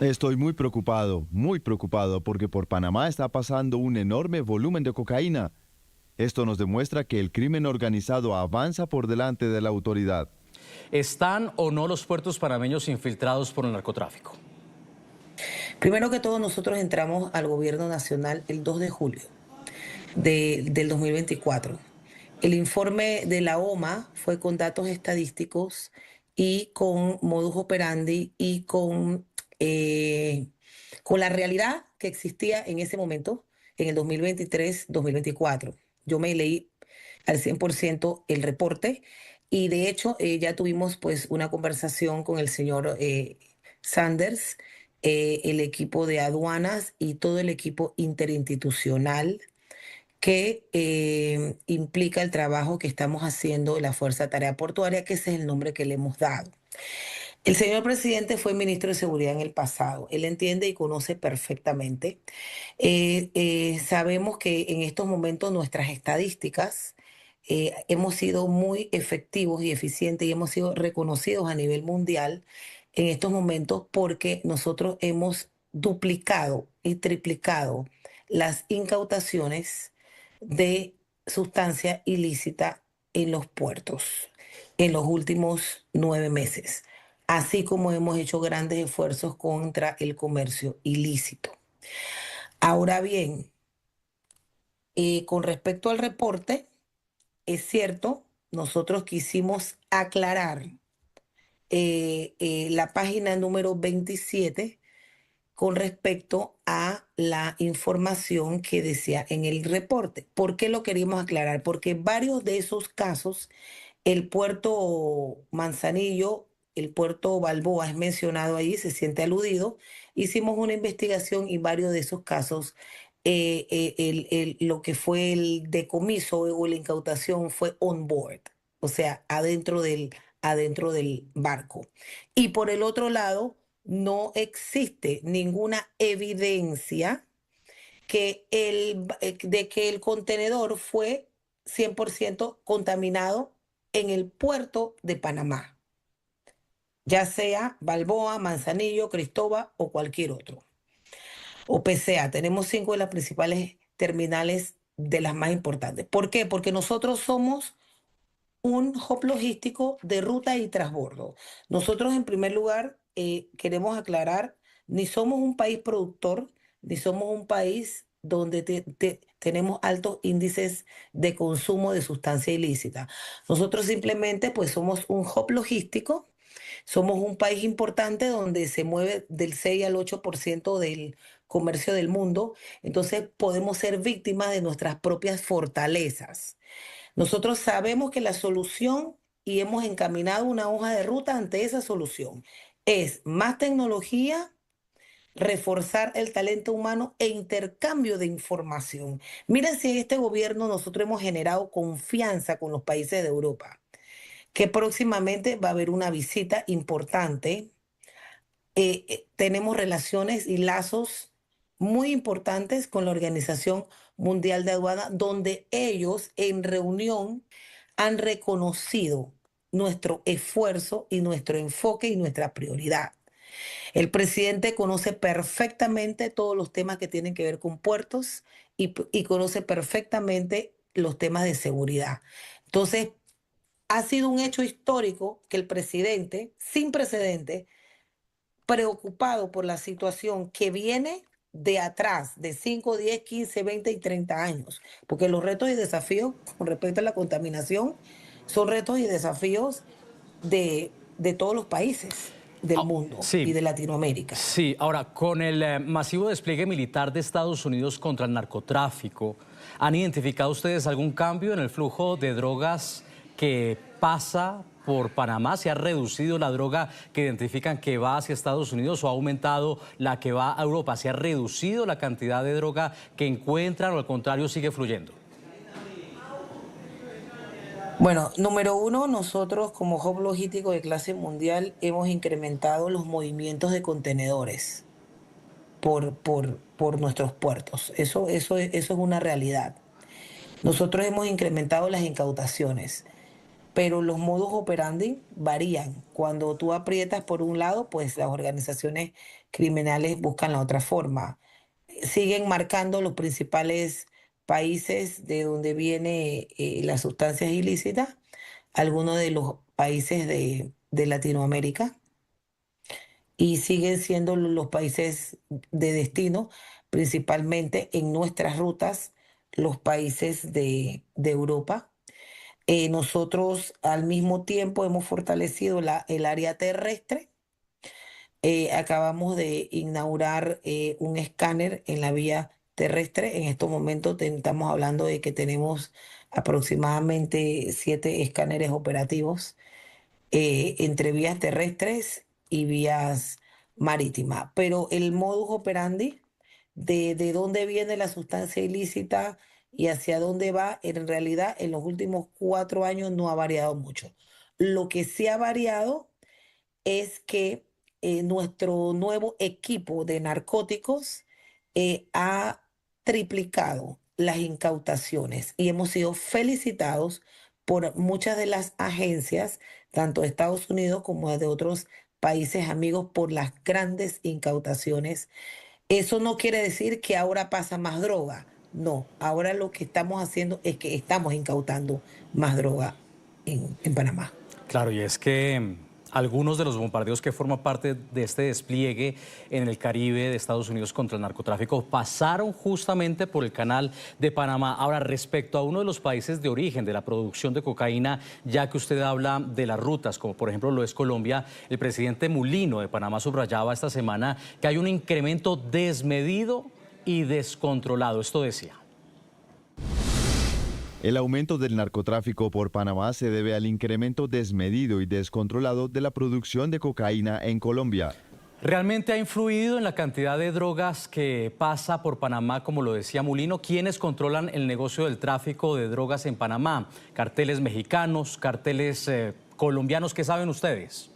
Estoy muy preocupado, porque por Panamá está pasando un enorme volumen de cocaína. Esto nos demuestra que el crimen organizado avanza por delante de la autoridad. ¿Están o no los puertos panameños infiltrados por el narcotráfico? Primero que todo, nosotros entramos al gobierno nacional el 2 de julio del 2024. El informe de la OMA fue con datos estadísticos y con modus operandi y con la realidad que existía en ese momento, en el 2023-2024. Yo me leí al 100% el reporte, y de hecho ya tuvimos pues una conversación con el señor Sanders, el equipo de aduanas y todo el equipo interinstitucional que implica el trabajo que estamos haciendo en la Fuerza Tarea Portuaria, que ese es el nombre que le hemos dado. El señor presidente fue ministro de Seguridad en el pasado. Él entiende y conoce perfectamente. Sabemos que en estos momentos nuestras estadísticas hemos sido muy efectivos y eficientes, y hemos sido reconocidos a nivel mundial en estos momentos, porque nosotros hemos duplicado y triplicado las incautaciones de sustancia ilícita en los puertos en los últimos 9 meses. Así como hemos hecho grandes esfuerzos contra el comercio ilícito. Ahora bien, Con respecto al reporte, es cierto, nosotros quisimos aclarar la página número 27 con respecto a la información que decía en el reporte. ¿Por qué lo queríamos aclarar? Porque varios de esos casos, el puerto Manzanillo, el puerto Balboa es mencionado ahí, se siente aludido. Hicimos una investigación y varios de esos casos, lo que fue el decomiso o la incautación fue on board, o sea, adentro del barco. Y por el otro lado, no existe ninguna evidencia de que el contenedor fue 100% contaminado en el puerto de Panamá, ya sea Balboa, Manzanillo, Cristóbal o cualquier otro. O PCA, tenemos 5 de las principales terminales de las más importantes. ¿Por qué? Porque nosotros somos un hub logístico de ruta y transbordo. Nosotros, en primer lugar, queremos aclarar, ni somos un país productor, ni somos un país donde tenemos altos índices de consumo de sustancia ilícita. Nosotros simplemente pues somos un hub logístico, somos un país importante donde se mueve del 6 al 8% del comercio del mundo, entonces podemos ser víctimas de nuestras propias fortalezas. Nosotros sabemos que la solución, y hemos encaminado una hoja de ruta ante esa solución, es más tecnología, reforzar el talento humano e intercambio de información. Miren si en este gobierno nosotros hemos generado confianza con los países de Europa, que próximamente va a haber una visita importante. Tenemos relaciones y lazos muy importantes con la Organización Mundial de Aduana, donde ellos en reunión han reconocido nuestro esfuerzo y nuestro enfoque y nuestra prioridad. El presidente conoce perfectamente todos los temas que tienen que ver con puertos y conoce perfectamente los temas de seguridad. Entonces, ha sido un hecho histórico que el presidente, sin precedentes, preocupado por la situación que viene de atrás, de 5, 10, 15, 20 y 30 años, porque los retos y desafíos con respecto a la contaminación son retos y desafíos de todos los países del mundo y de Latinoamérica. Sí, ahora, con el masivo despliegue militar de Estados Unidos contra el narcotráfico, ¿han identificado ustedes algún cambio en el flujo de drogas que pasa por Panamá? ¿Se ha reducido la droga que identifican que va hacia Estados Unidos o ha aumentado la que va a Europa? ¿Se ha reducido la cantidad de droga que encuentran o al contrario sigue fluyendo? Bueno, número uno, nosotros como hub logístico de clase mundial hemos incrementado los movimientos de contenedores por nuestros puertos. Eso es una realidad. Nosotros hemos incrementado las incautaciones, pero los modus operandi varían. Cuando tú aprietas por un lado, pues las organizaciones criminales buscan la otra forma. Siguen marcando los principales países de donde viene las sustancias ilícitas, algunos de los países de Latinoamérica, y siguen siendo los países de destino, principalmente en nuestras rutas, los países de Europa. Nosotros al mismo tiempo hemos fortalecido el área terrestre. Acabamos de inaugurar un escáner en la vía terrestre. En estos momentos estamos hablando de que tenemos aproximadamente 7 escáneres operativos entre vías terrestres y vías marítimas. Pero el modus operandi de dónde viene la sustancia ilícita y hacia dónde va, en realidad en los últimos 4 años no ha variado mucho. Lo que sí ha variado es que nuestro nuevo equipo de narcóticos ha triplicado las incautaciones y hemos sido felicitados por muchas de las agencias, tanto de Estados Unidos como de otros países amigos, por las grandes incautaciones. Eso no quiere decir que ahora pasa más droga. No, ahora lo que estamos haciendo es que estamos incautando más droga en Panamá. Claro, y es que Algunos de los bombardeos que forman parte de este despliegue en el Caribe de Estados Unidos contra el narcotráfico pasaron justamente por el canal de Panamá. Ahora, respecto a uno de los países de origen de la producción de cocaína, ya que usted habla de las rutas, como por ejemplo lo es Colombia, el presidente Mulino de Panamá subrayaba esta semana que hay un incremento desmedido y descontrolado. Esto decía. El aumento del narcotráfico por Panamá se debe al incremento desmedido y descontrolado de la producción de cocaína en Colombia. ¿Realmente ha influido en la cantidad de drogas que pasa por Panamá, como lo decía Mulino? ¿Quiénes controlan el negocio del tráfico de drogas en Panamá? ¿Carteles mexicanos, carteles colombianos? ¿Qué saben ustedes?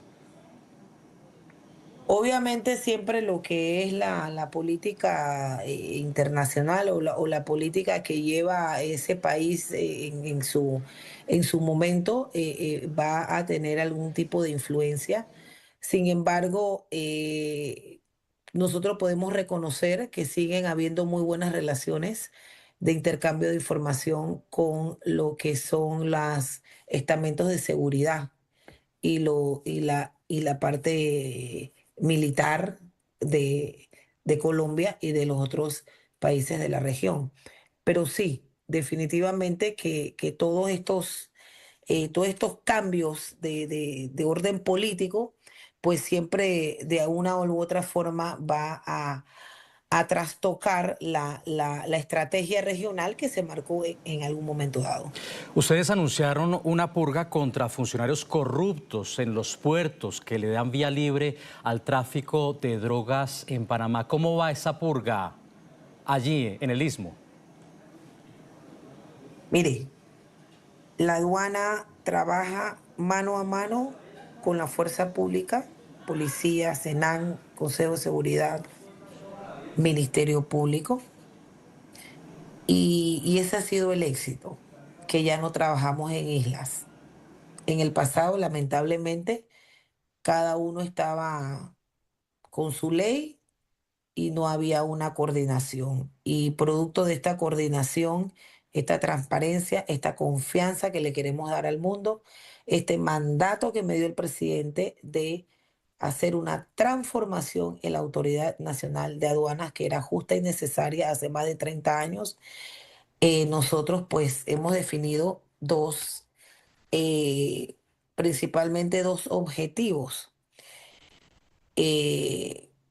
Obviamente siempre lo que es la política internacional o la política que lleva ese país en su momento va a tener algún tipo de influencia. Sin embargo, nosotros podemos reconocer que siguen habiendo muy buenas relaciones de intercambio de información con lo que son los estamentos de seguridad y la parte militar de Colombia y de los otros países de la región. Pero sí, definitivamente que todos estos cambios de orden político, pues siempre de una u otra forma va a trastocar la estrategia regional que se marcó en algún momento dado. Ustedes anunciaron una purga contra funcionarios corruptos en los puertos que le dan vía libre al tráfico de drogas en Panamá. ¿Cómo va esa purga allí, en el Istmo? Mire, la aduana trabaja mano a mano con la fuerza pública, policía, SENAN, Consejo de Seguridad, Ministerio Público, y ese ha sido el éxito, que ya no trabajamos en islas. En el pasado, lamentablemente, cada uno estaba con su ley y no había una coordinación. Y producto de esta coordinación, esta transparencia, esta confianza que le queremos dar al mundo, este mandato que me dio el presidente de hacer una transformación en la Autoridad Nacional de Aduanas, que era justa y necesaria hace más de 30 años, nosotros pues hemos definido principalmente dos objetivos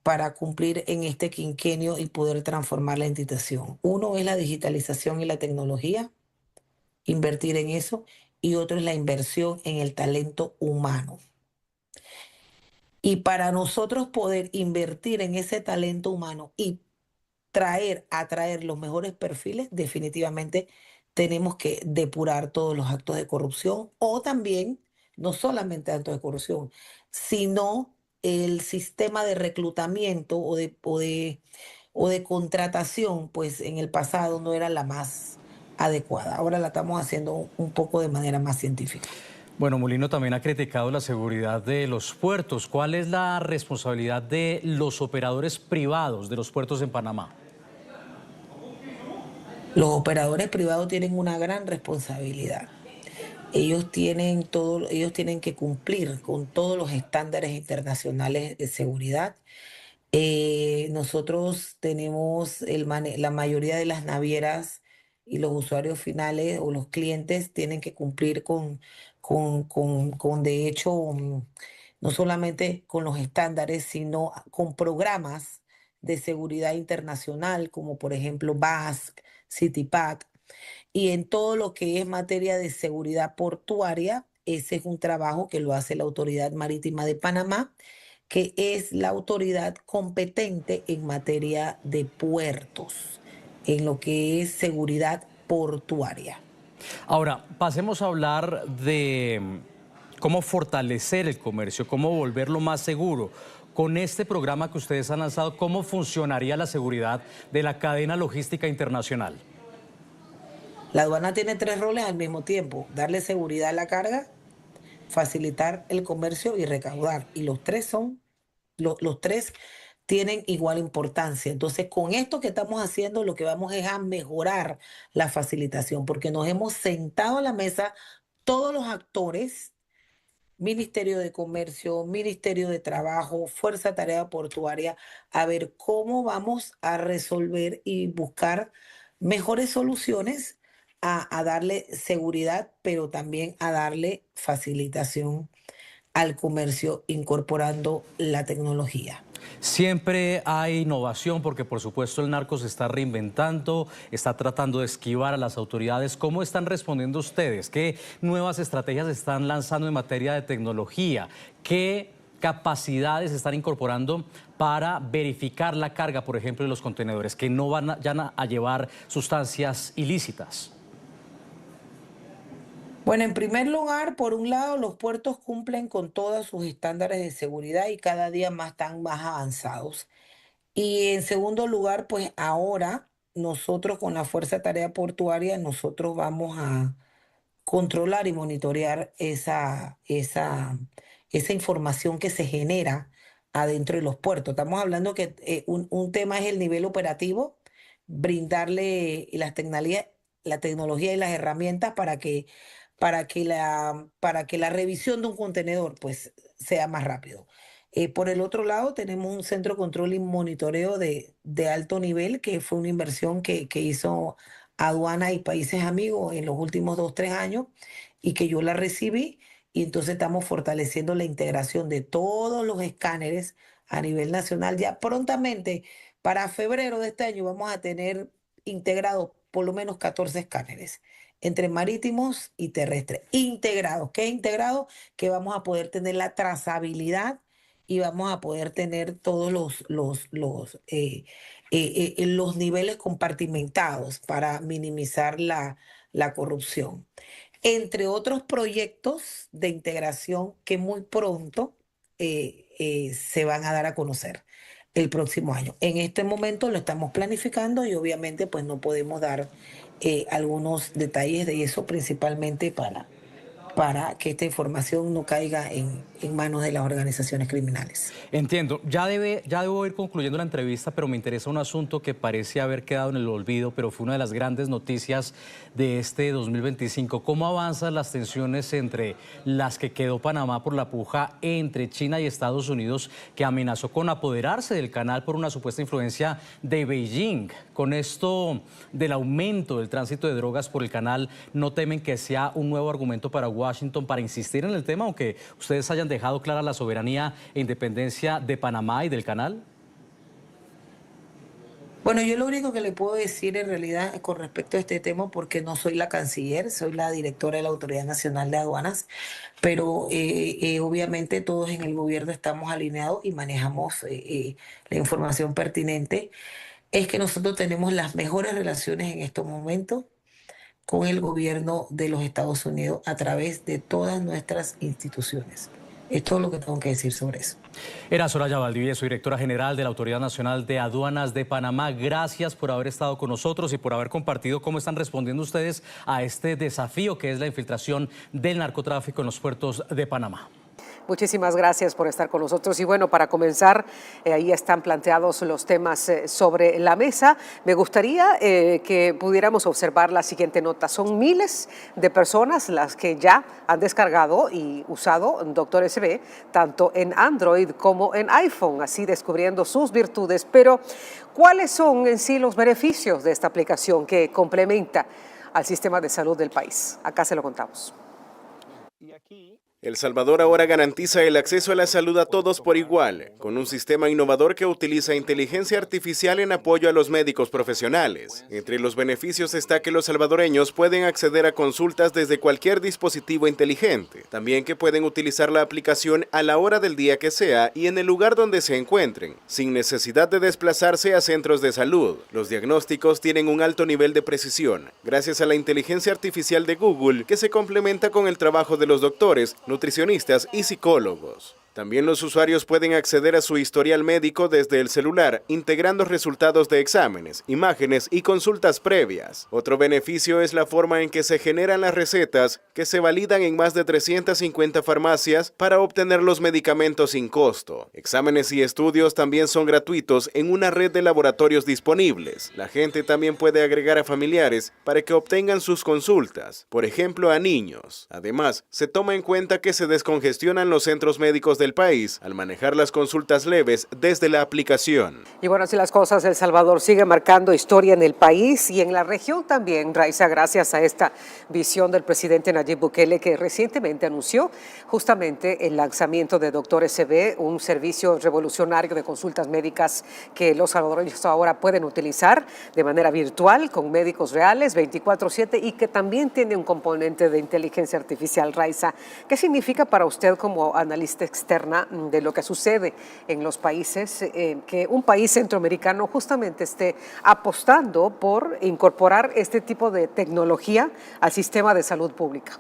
para cumplir en este quinquenio y poder transformar la institución. Uno es la digitalización y la tecnología, invertir en eso, y otro es la inversión en el talento humano. Y para nosotros poder invertir en ese talento humano y atraer los mejores perfiles, definitivamente tenemos que depurar todos los actos de corrupción, o también, no solamente actos de corrupción, sino el sistema de reclutamiento o de contratación, pues en el pasado no era la más adecuada. Ahora la estamos haciendo un poco de manera más científica. Bueno, Mulino también ha criticado la seguridad de los puertos. ¿Cuál es la responsabilidad de los operadores privados de los puertos en Panamá? Los operadores privados tienen una gran responsabilidad. Ellos tienen que cumplir con todos los estándares internacionales de seguridad. Nosotros tenemos la mayoría de las navieras y los usuarios finales o los clientes tienen que cumplir de hecho, no solamente con los estándares, sino con programas de seguridad internacional, como por ejemplo BASC, CITIPAC, y en todo lo que es materia de seguridad portuaria, ese es un trabajo que lo hace la Autoridad Marítima de Panamá, que es la autoridad competente en materia de puertos, en lo que es seguridad portuaria. Ahora, pasemos a hablar de cómo fortalecer el comercio, cómo volverlo más seguro. Con este programa que ustedes han lanzado, ¿cómo funcionaría la seguridad de la cadena logística internacional? La aduana tiene 3 roles al mismo tiempo: darle seguridad a la carga, facilitar el comercio y recaudar. Y los tres tienen igual importancia. Entonces, con esto que estamos haciendo, lo que vamos es a mejorar la facilitación, porque nos hemos sentado a la mesa todos los actores Ministerio de Comercio, Ministerio de Trabajo, Fuerza Tarea Portuaria, a ver cómo vamos a resolver y buscar mejores soluciones a darle seguridad, pero también a darle facilitación al comercio incorporando la tecnología. Siempre hay innovación porque por supuesto el narco se está reinventando, está tratando de esquivar a las autoridades. ¿Cómo están respondiendo ustedes? ¿Qué nuevas estrategias están lanzando en materia de tecnología? ¿Qué capacidades están incorporando para verificar la carga, por ejemplo, de los contenedores que no van a llevar sustancias ilícitas? Bueno, en primer lugar, por un lado, los puertos cumplen con todos sus estándares de seguridad y cada día están más avanzados. Y en segundo lugar, pues ahora nosotros con la Fuerza Tarea Portuaria, nosotros vamos a controlar y monitorear esa información que se genera adentro de los puertos. Estamos hablando que un tema es el nivel operativo, brindarle la tecnología y las herramientas para que la revisión de un contenedor pues sea más rápido. Por el otro lado, tenemos un centro de control y monitoreo de alto nivel, que fue una inversión que hizo Aduana y Países Amigos en los últimos 2-3 años y que yo la recibí. Y entonces estamos fortaleciendo la integración de todos los escáneres a nivel nacional. Ya prontamente, para febrero de este año, vamos a tener integrados por lo menos 14 escáneres entre marítimos y terrestres, integrados. ¿Qué es integrado? Que vamos a poder tener la trazabilidad y vamos a poder tener todos los niveles compartimentados para minimizar la corrupción. Entre otros proyectos de integración que muy pronto se van a dar a conocer el próximo año. En este momento lo estamos planificando y obviamente pues no podemos dar algunos detalles de eso, principalmente para que esta información no caiga en manos de las organizaciones criminales. Entiendo. Ya debo ir concluyendo la entrevista, pero me interesa un asunto que parece haber quedado en el olvido, pero fue una de las grandes noticias de este 2025. ¿Cómo avanzan las tensiones entre las que quedó Panamá por la puja entre China y Estados Unidos, que amenazó con apoderarse del canal por una supuesta influencia de Beijing? Con esto del aumento del tránsito de drogas por el canal, ¿no temen que sea un nuevo argumento para Washington para insistir en el tema, aunque ustedes hayan dejado clara la soberanía e independencia de Panamá y del canal? Bueno, yo lo único que le puedo decir en realidad con respecto a este tema, porque no soy la canciller, soy la directora de la Autoridad Nacional de Aduanas, pero obviamente todos en el gobierno estamos alineados y manejamos la información pertinente, es que nosotros tenemos las mejores relaciones en estos momentos con el gobierno de los Estados Unidos a través de todas nuestras instituciones. Es todo lo que tengo que decir sobre eso. Era Soraya Valdivieso, directora general de la Autoridad Nacional de Aduanas de Panamá. Gracias por haber estado con nosotros y por haber compartido cómo están respondiendo ustedes a este desafío que es la infiltración del narcotráfico en los puertos de Panamá. Muchísimas gracias por estar con nosotros. Y bueno, para comenzar, ahí están planteados los temas sobre la mesa. Me gustaría que pudiéramos observar la siguiente nota. Son miles de personas las que ya han descargado y usado Doctor SB, tanto en Android como en iPhone, así descubriendo sus virtudes. Pero, ¿cuáles son en sí los beneficios de esta aplicación que complementa al sistema de salud del país? Acá se lo contamos. El Salvador ahora garantiza el acceso a la salud a todos por igual, con un sistema innovador que utiliza inteligencia artificial en apoyo a los médicos profesionales. Entre los beneficios está que los salvadoreños pueden acceder a consultas desde cualquier dispositivo inteligente. También que pueden utilizar la aplicación a la hora del día que sea y en el lugar donde se encuentren, sin necesidad de desplazarse a centros de salud. Los diagnósticos tienen un alto nivel de precisión, gracias a la inteligencia artificial de Google, que se complementa con el trabajo de los doctores, nutricionistas y psicólogos. También los usuarios pueden acceder a su historial médico desde el celular, integrando resultados de exámenes, imágenes y consultas previas. Otro beneficio es la forma en que se generan las recetas, que se validan en más de 350 farmacias para obtener los medicamentos sin costo. Exámenes y estudios también son gratuitos en una red de laboratorios disponibles. La gente también puede agregar a familiares para que obtengan sus consultas, por ejemplo a niños. Además, se toma en cuenta que se descongestionan los centros médicos del país al manejar las consultas leves desde la aplicación. Y bueno, así las cosas, El Salvador sigue marcando historia en el país y en la región también, Raiza, gracias a esta visión del presidente Nayib Bukele, que recientemente anunció justamente el lanzamiento de Doctor SB, un servicio revolucionario de consultas médicas que los salvadoreños ahora pueden utilizar de manera virtual con médicos reales 24/7 y que también tiene un componente de inteligencia artificial. Raiza, ¿qué significa para usted como analista externa de lo que sucede en los países, que un país centroamericano justamente esté apostando por incorporar este tipo de tecnología al sistema de salud pública?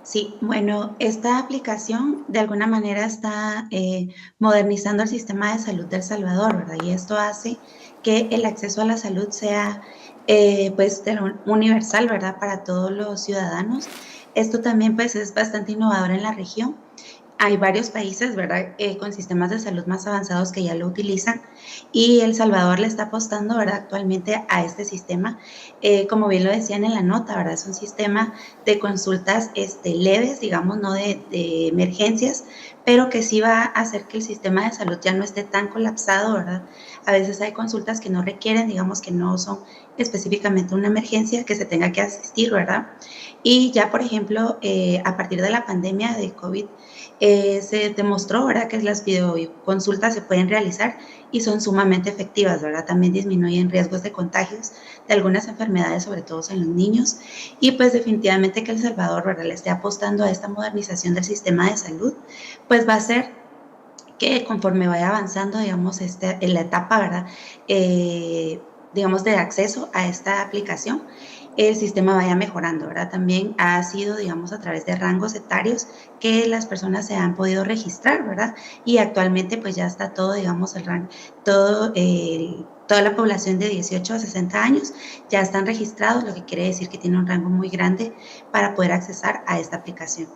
Sí, bueno, esta aplicación de alguna manera está modernizando el sistema de salud de El Salvador, ¿verdad? Y esto hace que el acceso a la salud sea pues universal, ¿verdad? Para todos los ciudadanos. Esto también pues es bastante innovador en la región. Hay varios países, ¿verdad? Con sistemas de salud más avanzados que ya lo utilizan y El Salvador le está apostando, ¿verdad? Actualmente a este sistema. Como bien lo decían en la nota, ¿verdad? Es un sistema de consultas leves, digamos, no de emergencias, pero que sí va a hacer que el sistema de salud ya no esté tan colapsado, ¿verdad? A veces hay consultas que no requieren, digamos, que no son específicamente una emergencia que se tenga que asistir, ¿verdad? Y ya, por ejemplo, a partir de la pandemia de COVID, se demostró, ¿verdad?, que las videoconsultas se pueden realizar y son sumamente efectivas, ¿verdad? También disminuyen riesgos de contagios de algunas enfermedades, sobre todo en los niños. Y pues definitivamente que El Salvador, ¿verdad?, le esté apostando a esta modernización del sistema de salud, pues va a ser que conforme vaya avanzando, digamos, en la etapa, ¿verdad?, digamos, de acceso a esta aplicación, el sistema vaya mejorando, ¿verdad? También ha sido, digamos, a través de rangos etarios que las personas se han podido registrar, ¿verdad? Y actualmente pues ya está todo, digamos, toda la población de 18 a 60 años ya están registrados, lo que quiere decir que tiene un rango muy grande para poder accesar a esta aplicación.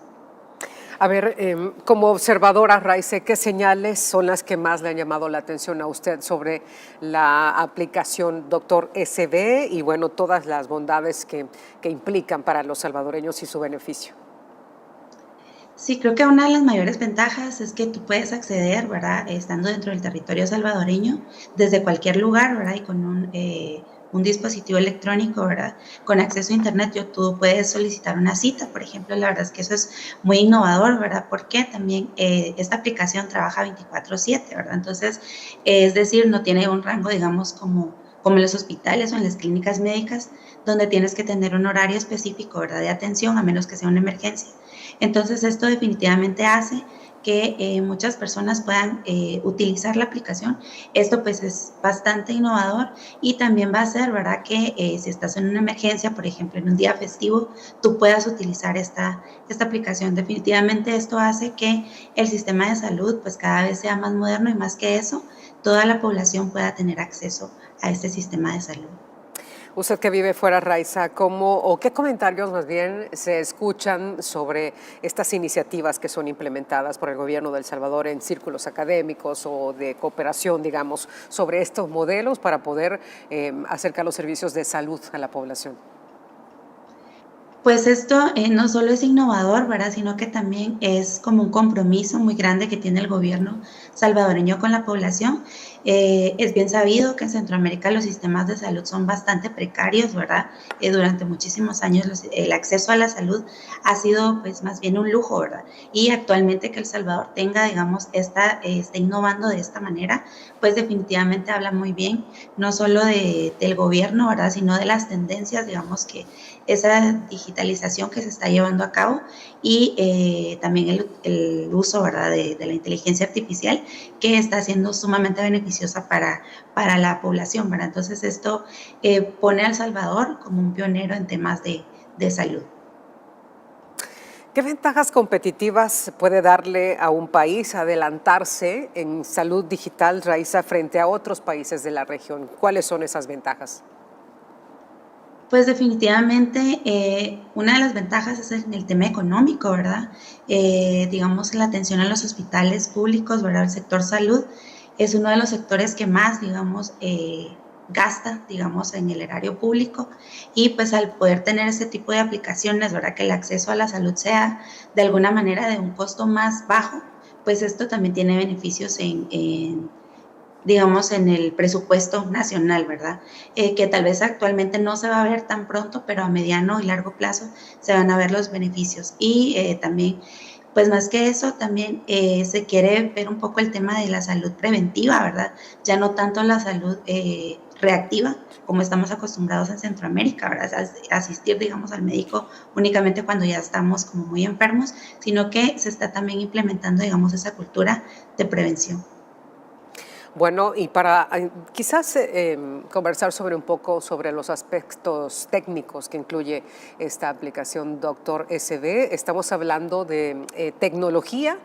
A ver, como observadora, Raiza, ¿qué señales son las que más le han llamado la atención a usted sobre la aplicación Doctor SB y, bueno, todas las bondades que implican para los salvadoreños y su beneficio? Sí, creo que una de las mayores ventajas es que tú puedes acceder, ¿verdad?, estando dentro del territorio salvadoreño, desde cualquier lugar, ¿verdad?, y con un dispositivo electrónico, ¿verdad?, con acceso a internet, tú puedes solicitar una cita, por ejemplo. La verdad es que eso es muy innovador, ¿verdad?, porque también esta aplicación trabaja 24/7, ¿verdad? Entonces, es decir, no tiene un rango, digamos, como en los hospitales o en las clínicas médicas, donde tienes que tener un horario específico, ¿verdad?, de atención, a menos que sea una emergencia. Entonces, esto definitivamente hace que muchas personas puedan utilizar la aplicación. Esto pues es bastante innovador y también va a hacer, ¿verdad?, que si estás en una emergencia, por ejemplo, en un día festivo, tú puedas utilizar esta aplicación. Definitivamente esto hace que el sistema de salud pues cada vez sea más moderno y, más que eso, toda la población pueda tener acceso a este sistema de salud. Usted que vive fuera, Raiza, ¿qué comentarios más bien se escuchan sobre estas iniciativas que son implementadas por el gobierno de El Salvador en círculos académicos o de cooperación, digamos, sobre estos modelos para poder acercar los servicios de salud a la población? Pues esto no solo es innovador, ¿verdad?, sino que también es como un compromiso muy grande que tiene el gobierno salvadoreño con la población. Es bien sabido que en Centroamérica los sistemas de salud son bastante precarios, ¿verdad? Durante muchísimos años el acceso a la salud ha sido pues más bien un lujo, ¿verdad? Y actualmente que El Salvador tenga, digamos, esté innovando de esta manera, pues definitivamente habla muy bien, no solo del gobierno, ¿verdad?, sino de las tendencias, digamos, que esa digitalización que se está llevando a cabo y también el uso, ¿verdad?, de la inteligencia artificial, que está siendo sumamente beneficiosa para la población, ¿verdad? Entonces esto pone a El Salvador como un pionero en temas de salud. ¿Qué ventajas competitivas puede darle a un país adelantarse en salud digital, Raiza, frente a otros países de la región? ¿Cuáles son esas ventajas? Pues definitivamente una de las ventajas es el tema económico, ¿verdad? Digamos, la atención a los hospitales públicos, ¿verdad? El sector salud es uno de los sectores que más, digamos, gasta, digamos, en el erario público, y pues al poder tener este tipo de aplicaciones, ¿verdad? Que el acceso a la salud sea de alguna manera de un costo más bajo, pues esto también tiene beneficios digamos, en el presupuesto nacional, ¿verdad? Que tal vez actualmente no se va a ver tan pronto, pero a mediano y largo plazo se van a ver los beneficios. Y también, pues más que eso, también se quiere ver un poco el tema de la salud preventiva, ¿verdad? Ya no tanto la salud reactiva, como estamos acostumbrados en Centroamérica, ¿verdad? Asistir, digamos, al médico únicamente cuando ya estamos como muy enfermos, sino que se está también implementando, digamos, esa cultura de prevención. Bueno, y para quizás conversar un poco sobre los aspectos técnicos que incluye esta aplicación Doctor SB, estamos hablando de tecnología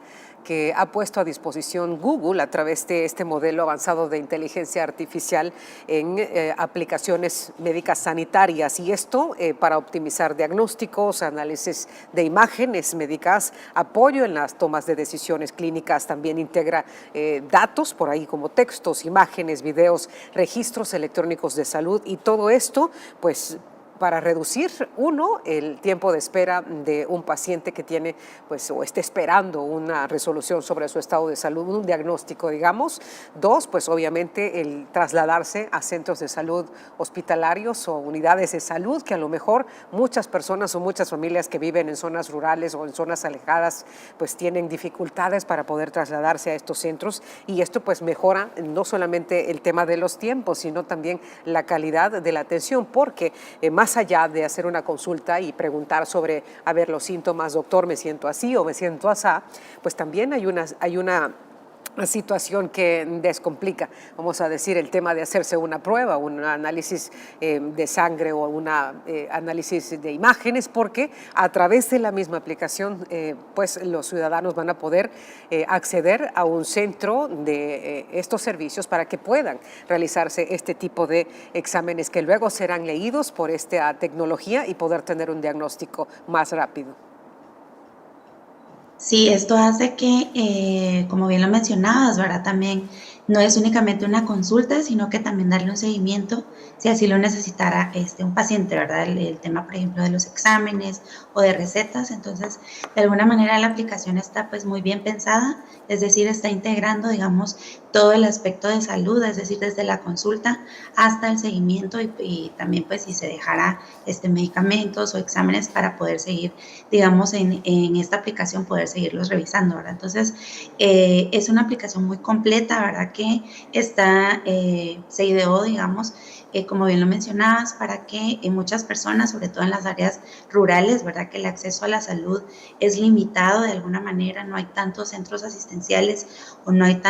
que ha puesto a disposición Google a través de este modelo avanzado de inteligencia artificial en aplicaciones médicas sanitarias, y esto para optimizar diagnósticos, análisis de imágenes médicas, apoyo en las tomas de decisiones clínicas, también integra datos por ahí como textos, imágenes, videos, registros electrónicos de salud, y todo esto pues para reducir, uno, el tiempo de espera de un paciente que tiene, pues, o esté esperando una resolución sobre su estado de salud, un diagnóstico, digamos. Dos, pues, obviamente, el trasladarse a centros de salud hospitalarios o unidades de salud, que a lo mejor muchas personas o muchas familias que viven en zonas rurales o en zonas alejadas, pues, tienen dificultades para poder trasladarse a estos centros, y esto, pues, mejora no solamente el tema de los tiempos, sino también la calidad de la atención, porque más allá de hacer una consulta y preguntar sobre, a ver, los síntomas, doctor, me siento así o me siento asá, pues también hay una situación que descomplica, vamos a decir, el tema de hacerse una prueba, un análisis de sangre o un análisis de imágenes, porque a través de la misma aplicación pues los ciudadanos van a poder acceder a un centro de estos servicios para que puedan realizarse este tipo de exámenes que luego serán leídos por esta tecnología y poder tener un diagnóstico más rápido. Sí, esto hace que, como bien lo mencionabas, ¿verdad? También no es únicamente una consulta, sino que también darle un seguimiento, si así lo necesitara un paciente, ¿verdad? El tema, por ejemplo, de los exámenes o de recetas. Entonces, de alguna manera la aplicación está pues muy bien pensada, es decir, está integrando, digamos, todo el aspecto de salud, es decir, desde la consulta hasta el seguimiento y también pues si se dejara medicamentos o exámenes para poder seguir, digamos, en esta aplicación, poder seguirlos revisando, ¿verdad? Entonces, es una aplicación muy completa, ¿verdad? Que se ideó, digamos, como bien lo mencionabas, para que muchas personas, sobre todo en las áreas rurales, ¿verdad? Que el acceso a la salud es limitado de alguna manera, no hay tantos centros asistenciales o no hay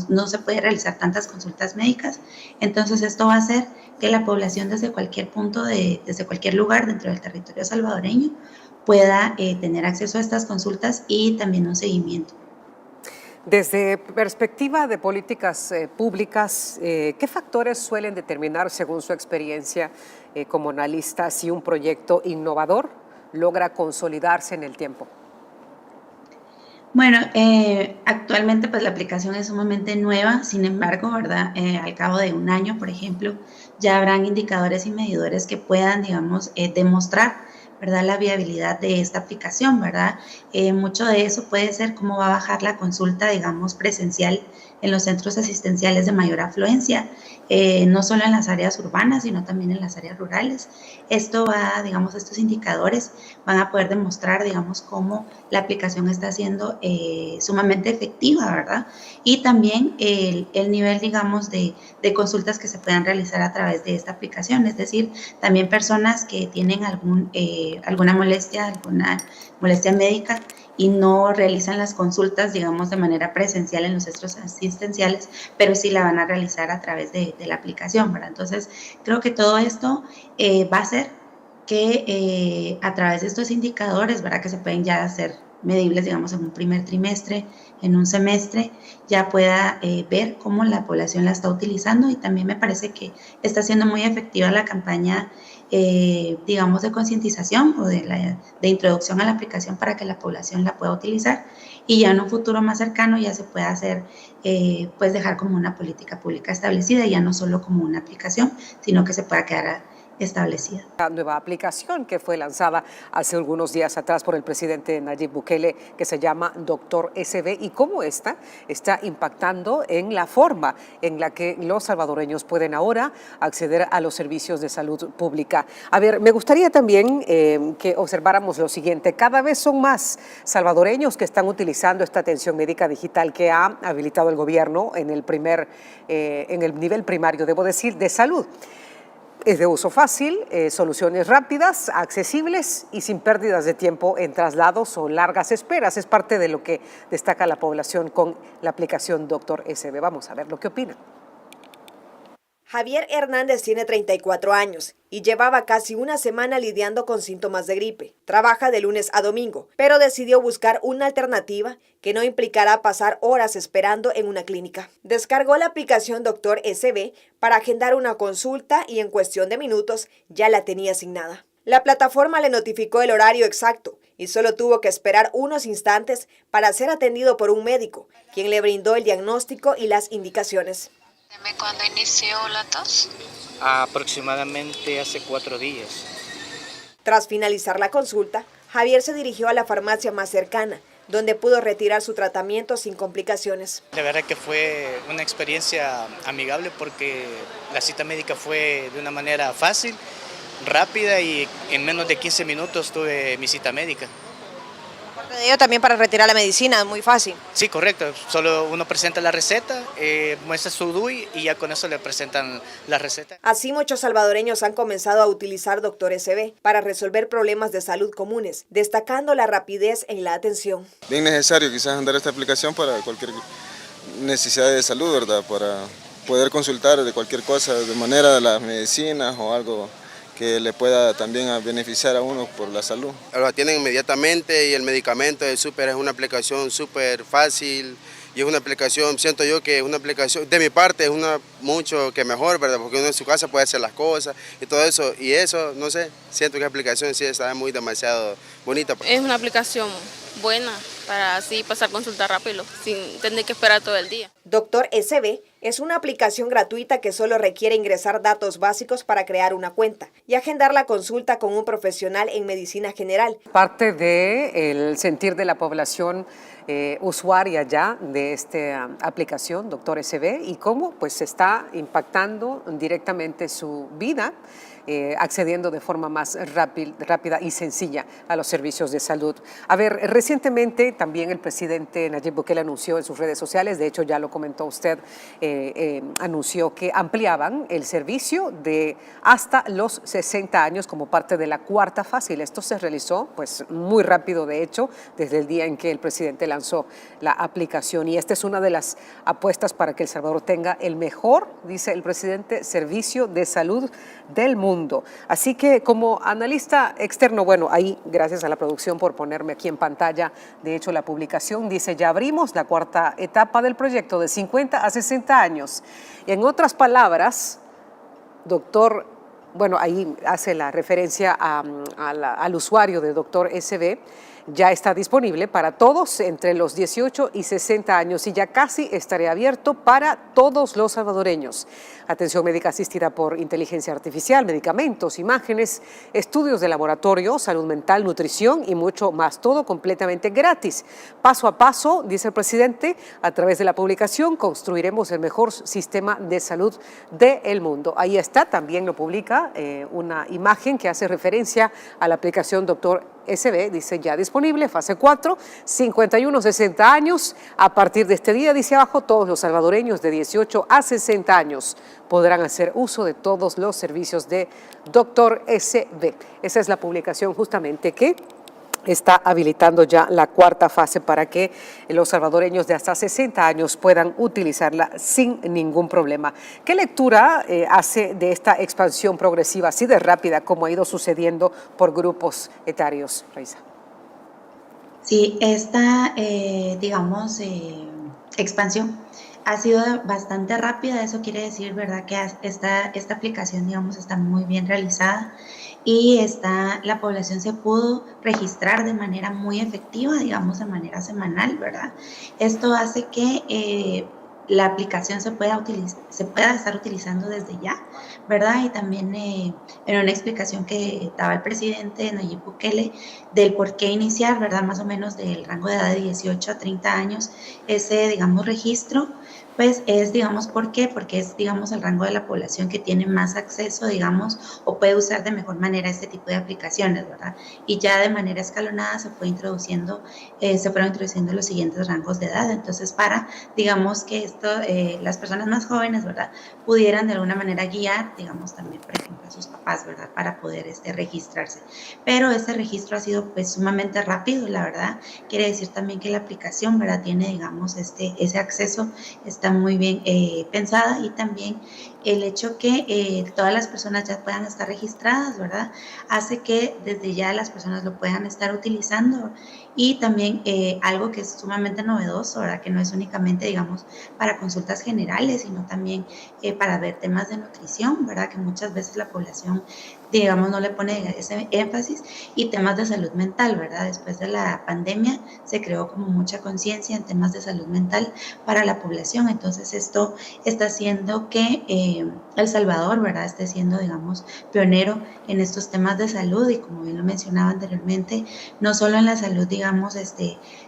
no se puede realizar tantas consultas médicas. Entonces esto va a hacer que la población desde cualquier punto, desde cualquier lugar dentro del territorio salvadoreño pueda tener acceso a estas consultas y también un seguimiento. Desde perspectiva de políticas públicas, ¿qué factores suelen determinar, según su experiencia como analista, si un proyecto innovador logra consolidarse en el tiempo? Bueno, actualmente pues la aplicación es sumamente nueva, sin embargo, ¿verdad? Al cabo de un año, por ejemplo, ya habrán indicadores y medidores que puedan, digamos, demostrar, ¿verdad?, la viabilidad de esta aplicación, ¿verdad? Mucho de eso puede ser cómo va a bajar la consulta, digamos, presencial en los centros asistenciales de mayor afluencia, no solo en las áreas urbanas, sino también en las áreas rurales. Esto va, digamos, estos indicadores van a poder demostrar, digamos, cómo la aplicación está siendo sumamente efectiva, ¿verdad? Y también el nivel, digamos, de consultas que se puedan realizar a través de esta aplicación, es decir, también personas que tienen alguna molestia médica y no realizan las consultas, digamos, de manera presencial en los centros asistenciales, pero sí la van a realizar a través de la aplicación, ¿verdad? Entonces, creo que todo esto va a hacer que a través de estos indicadores, ¿verdad?, que se pueden ya hacer medibles, digamos, en un primer trimestre, en un semestre, ya pueda ver cómo la población la está utilizando. Y también me parece que está siendo muy efectiva la campaña, digamos, de concientización o de introducción a la aplicación para que la población la pueda utilizar, y ya en un futuro más cercano ya se pueda hacer, pues dejar como una política pública establecida, ya no solo como una aplicación, sino que se pueda quedar establecida. La nueva aplicación que fue lanzada hace algunos días atrás por el presidente Nayib Bukele, que se llama Doctor SB, y cómo esta está impactando en la forma en la que los salvadoreños pueden ahora acceder a los servicios de salud pública. A ver, me gustaría también que observáramos lo siguiente. Cada vez son más salvadoreños que están utilizando esta atención médica digital que ha habilitado el gobierno en el nivel primario, debo decir, de salud. Es de uso fácil, soluciones rápidas, accesibles y sin pérdidas de tiempo en traslados o largas esperas. Es parte de lo que destaca la población con la aplicación Doctor SB. Vamos a ver lo que opina. Javier Hernández tiene 34 años y llevaba casi una semana lidiando con síntomas de gripe. Trabaja de lunes a domingo, pero decidió buscar una alternativa que no implicará pasar horas esperando en una clínica. Descargó la aplicación Doctor SB para agendar una consulta y en cuestión de minutos ya la tenía asignada. La plataforma le notificó el horario exacto y solo tuvo que esperar unos instantes para ser atendido por un médico, quien le brindó el diagnóstico y las indicaciones. ¿Cuándo inició la tos? Aproximadamente hace 4 días. Tras finalizar la consulta, Javier se dirigió a la farmacia más cercana, donde pudo retirar su tratamiento sin complicaciones. De verdad que fue una experiencia amigable porque la cita médica fue de una manera fácil, rápida y en menos de 15 minutos tuve mi cita médica. Aparte de ello, también para retirar la medicina, muy fácil. Sí, correcto. Solo uno presenta la receta, muestra su DUI y ya con eso le presentan la receta. Así muchos salvadoreños han comenzado a utilizar Doctor SB para resolver problemas de salud comunes, destacando la rapidez en la atención. Bien necesario quizás andar esta aplicación para cualquier necesidad de salud, ¿verdad? Para poder consultar de cualquier cosa, de manera de las medicinas o algo que le pueda también beneficiar a uno por la salud. Lo atienden inmediatamente y el medicamento es una aplicación súper fácil y es una aplicación, siento yo que es una aplicación, de mi parte es una mucho que mejor, ¿verdad? Porque uno en su casa puede hacer las cosas y todo eso, y eso, no sé, siento que la aplicación sí está demasiado bonita. Es una aplicación buena para así pasar consulta rápido, sin tener que esperar todo el día. Doctor SB es una aplicación gratuita que solo requiere ingresar datos básicos para crear una cuenta y agendar la consulta con un profesional en medicina general. Parte del sentir de la población usuaria ya de esta aplicación Doctor SB y cómo pues está impactando directamente su vida, accediendo de forma más rápida y sencilla a los servicios de salud. A ver, recientemente también el presidente Nayib Bukele anunció en sus redes sociales, de hecho ya lo comentó usted, anunció que ampliaban el servicio de hasta los 60 años como parte de la cuarta fase. Esto se realizó pues muy rápido, de hecho, desde el día en que el presidente lanzó la aplicación, y esta es una de las apuestas para que El Salvador tenga el mejor, dice el presidente, servicio de salud del mundo. Así que como analista externo, bueno, ahí gracias a la producción por ponerme aquí en pantalla, de hecho la publicación dice: ya abrimos la cuarta etapa del proyecto de 50 a 60 años. Y en otras palabras, doctor, bueno, ahí hace la referencia al usuario de Doctor SB, ya está disponible para todos entre los 18 y 60 años y ya casi estará abierto para todos los salvadoreños. Atención médica asistida por inteligencia artificial, medicamentos, imágenes, estudios de laboratorio, salud mental, nutrición y mucho más, todo completamente gratis. Paso a paso, dice el presidente, a través de la publicación construiremos el mejor sistema de salud del mundo. Ahí está, también lo publica una imagen que hace referencia a la aplicación Doctor SB, dice ya disponible, fase 4, 51-60 años. A partir de este día, dice abajo, todos los salvadoreños de 18 a 60 años podrán hacer uso de todos los servicios de Doctor SB. Esa es la publicación justamente que está habilitando ya la cuarta fase para que los salvadoreños de hasta 60 años puedan utilizarla sin ningún problema. ¿Qué lectura hace de esta expansión progresiva así de rápida como ha ido sucediendo por grupos etarios, Raiza? Sí, esta, expansión ha sido bastante rápida. Eso quiere decir, ¿verdad?, que esta aplicación, digamos, está muy bien realizada y la población se pudo registrar de manera muy efectiva, digamos, de manera semanal, ¿verdad? Esto hace que la aplicación se pueda estar utilizando desde ya, ¿verdad? Y también en una explicación que daba el presidente Nayib Bukele del por qué iniciar, ¿verdad?, más o menos del rango de edad de 18 a 30 años, ese, digamos, registro, pues es, digamos, ¿por qué? Porque es, digamos, el rango de la población que tiene más acceso, digamos, o puede usar de mejor manera este tipo de aplicaciones, ¿verdad? Y ya de manera escalonada se fueron introduciendo los siguientes rangos de edad. Entonces, para, digamos, que las personas más jóvenes, ¿verdad?, pudieran de alguna manera guiar, digamos, también, por ejemplo, a sus papás, ¿verdad?, para poder registrarse. Pero este registro ha sido, pues, sumamente rápido, la verdad. Quiere decir también que la aplicación, ¿verdad?, tiene, digamos, ese acceso, está muy bien pensada, y también el hecho que todas las personas ya puedan estar registradas, ¿verdad?, hace que desde ya las personas lo puedan estar utilizando. Y también algo que es sumamente novedoso, ¿verdad?, que no es únicamente, digamos, para consultas generales, sino también para ver temas de nutrición, ¿verdad?, que muchas veces la población, digamos, no le pone ese énfasis, y temas de salud mental, ¿verdad? Después de la pandemia se creó como mucha conciencia en temas de salud mental para la población. Entonces esto está haciendo que El Salvador, ¿verdad?, esté siendo, digamos, pionero en estos temas de salud, y como bien lo mencionaba anteriormente, no solo en la salud, digamos,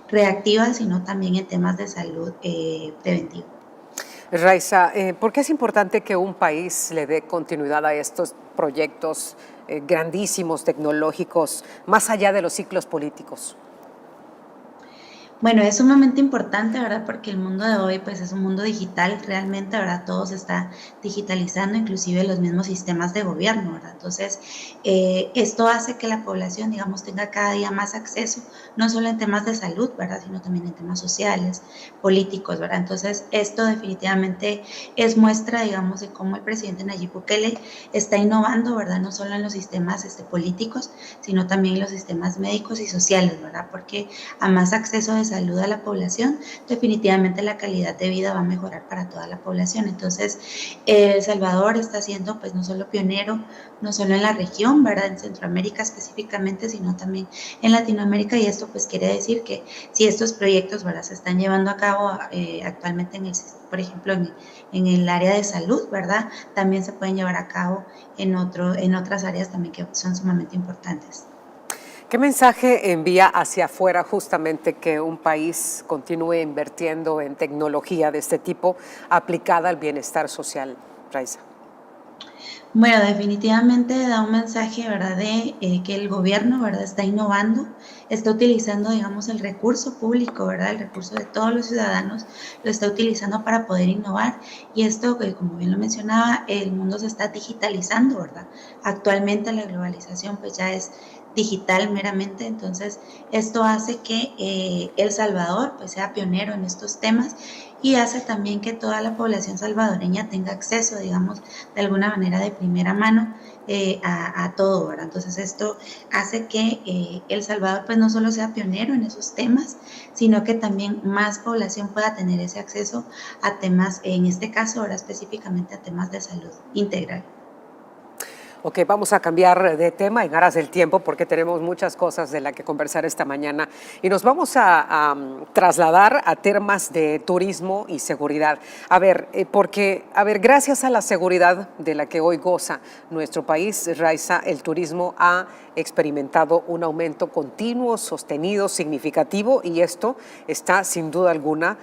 reactiva, sino también en temas de salud preventiva. Raiza, ¿por qué es importante que un país le dé continuidad a estos proyectos grandísimos, tecnológicos, más allá de los ciclos políticos? Bueno, es sumamente importante, ¿verdad?, porque el mundo de hoy, pues, es un mundo digital realmente, ¿verdad? Todo se está digitalizando, inclusive los mismos sistemas de gobierno, ¿verdad? Entonces, esto hace que la población, digamos, tenga cada día más acceso, no solo en temas de salud, ¿verdad?, sino también en temas sociales, políticos, ¿verdad? Entonces, esto definitivamente es muestra, digamos, de cómo el presidente Nayib Bukele está innovando, ¿verdad?, no solo en los sistemas políticos, sino también en los sistemas médicos y sociales, ¿verdad? Porque a más acceso de salud a la población, definitivamente la calidad de vida va a mejorar para toda la población. Entonces, El Salvador está siendo, pues, no solo pionero, no solo en la región, ¿verdad?, en Centroamérica específicamente, sino también en Latinoamérica, y esto, pues, quiere decir que si estos proyectos, ¿verdad?, se están llevando a cabo actualmente por ejemplo, en el área de salud, ¿verdad?, también se pueden llevar a cabo en otras áreas también que son sumamente importantes. ¿Qué mensaje envía hacia afuera justamente que un país continúe invirtiendo en tecnología de este tipo aplicada al bienestar social, Raiza? Bueno, definitivamente da un mensaje, ¿verdad?, de que el gobierno, ¿verdad?, está innovando, está utilizando, digamos, el recurso público, ¿verdad?, el recurso de todos los ciudadanos, lo está utilizando para poder innovar. Y esto, que como bien lo mencionaba, el mundo se está digitalizando, ¿verdad? Actualmente la globalización, pues, ya es digital meramente. Entonces esto hace que El Salvador, pues, sea pionero en estos temas, y hace también que toda la población salvadoreña tenga acceso, digamos, de alguna manera de primera mano a todo, ¿verdad? Entonces esto hace que El Salvador, pues, no solo sea pionero en esos temas, sino que también más población pueda tener ese acceso a temas, en este caso ahora específicamente a temas de salud integral. Ok, vamos a cambiar de tema en aras del tiempo porque tenemos muchas cosas de las que conversar esta mañana, y nos vamos a trasladar a temas de turismo y seguridad. Gracias a la seguridad de la que hoy goza nuestro país, Raiza, el turismo ha experimentado un aumento continuo, sostenido, significativo, y esto está sin duda alguna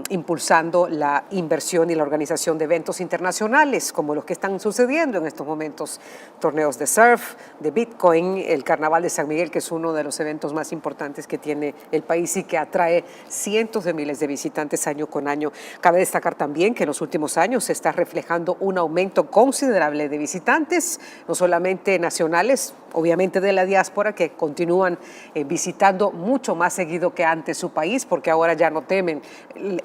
impulsando la inversión y la organización de eventos internacionales como los que están sucediendo en estos momentos torneos de surf, de Bitcoin, el Carnaval de San Miguel, que es uno de los eventos más importantes que tiene el país y que atrae cientos de miles de visitantes año con año. Cabe destacar también que en los últimos años se está reflejando un aumento considerable de visitantes, no solamente nacionales, obviamente de la diáspora, que continúan visitando mucho más seguido que antes su país, porque ahora ya no temen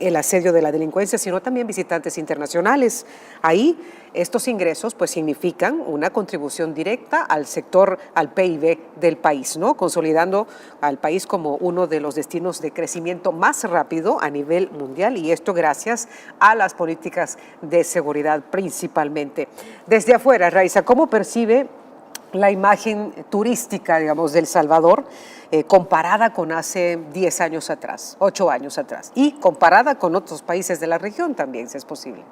el asedio de la delincuencia, sino también visitantes internacionales. Ahí estos ingresos pues significan una contribución directa al sector, al PIB del país, ¿no? Consolidando al país como uno de los destinos de crecimiento más rápido a nivel mundial, y esto gracias a las políticas de seguridad principalmente. Desde afuera, Raiza, ¿cómo percibe la imagen turística, digamos, de El Salvador comparada con hace 10 años atrás, 8 años atrás, y comparada con otros países de la región también, si es posible?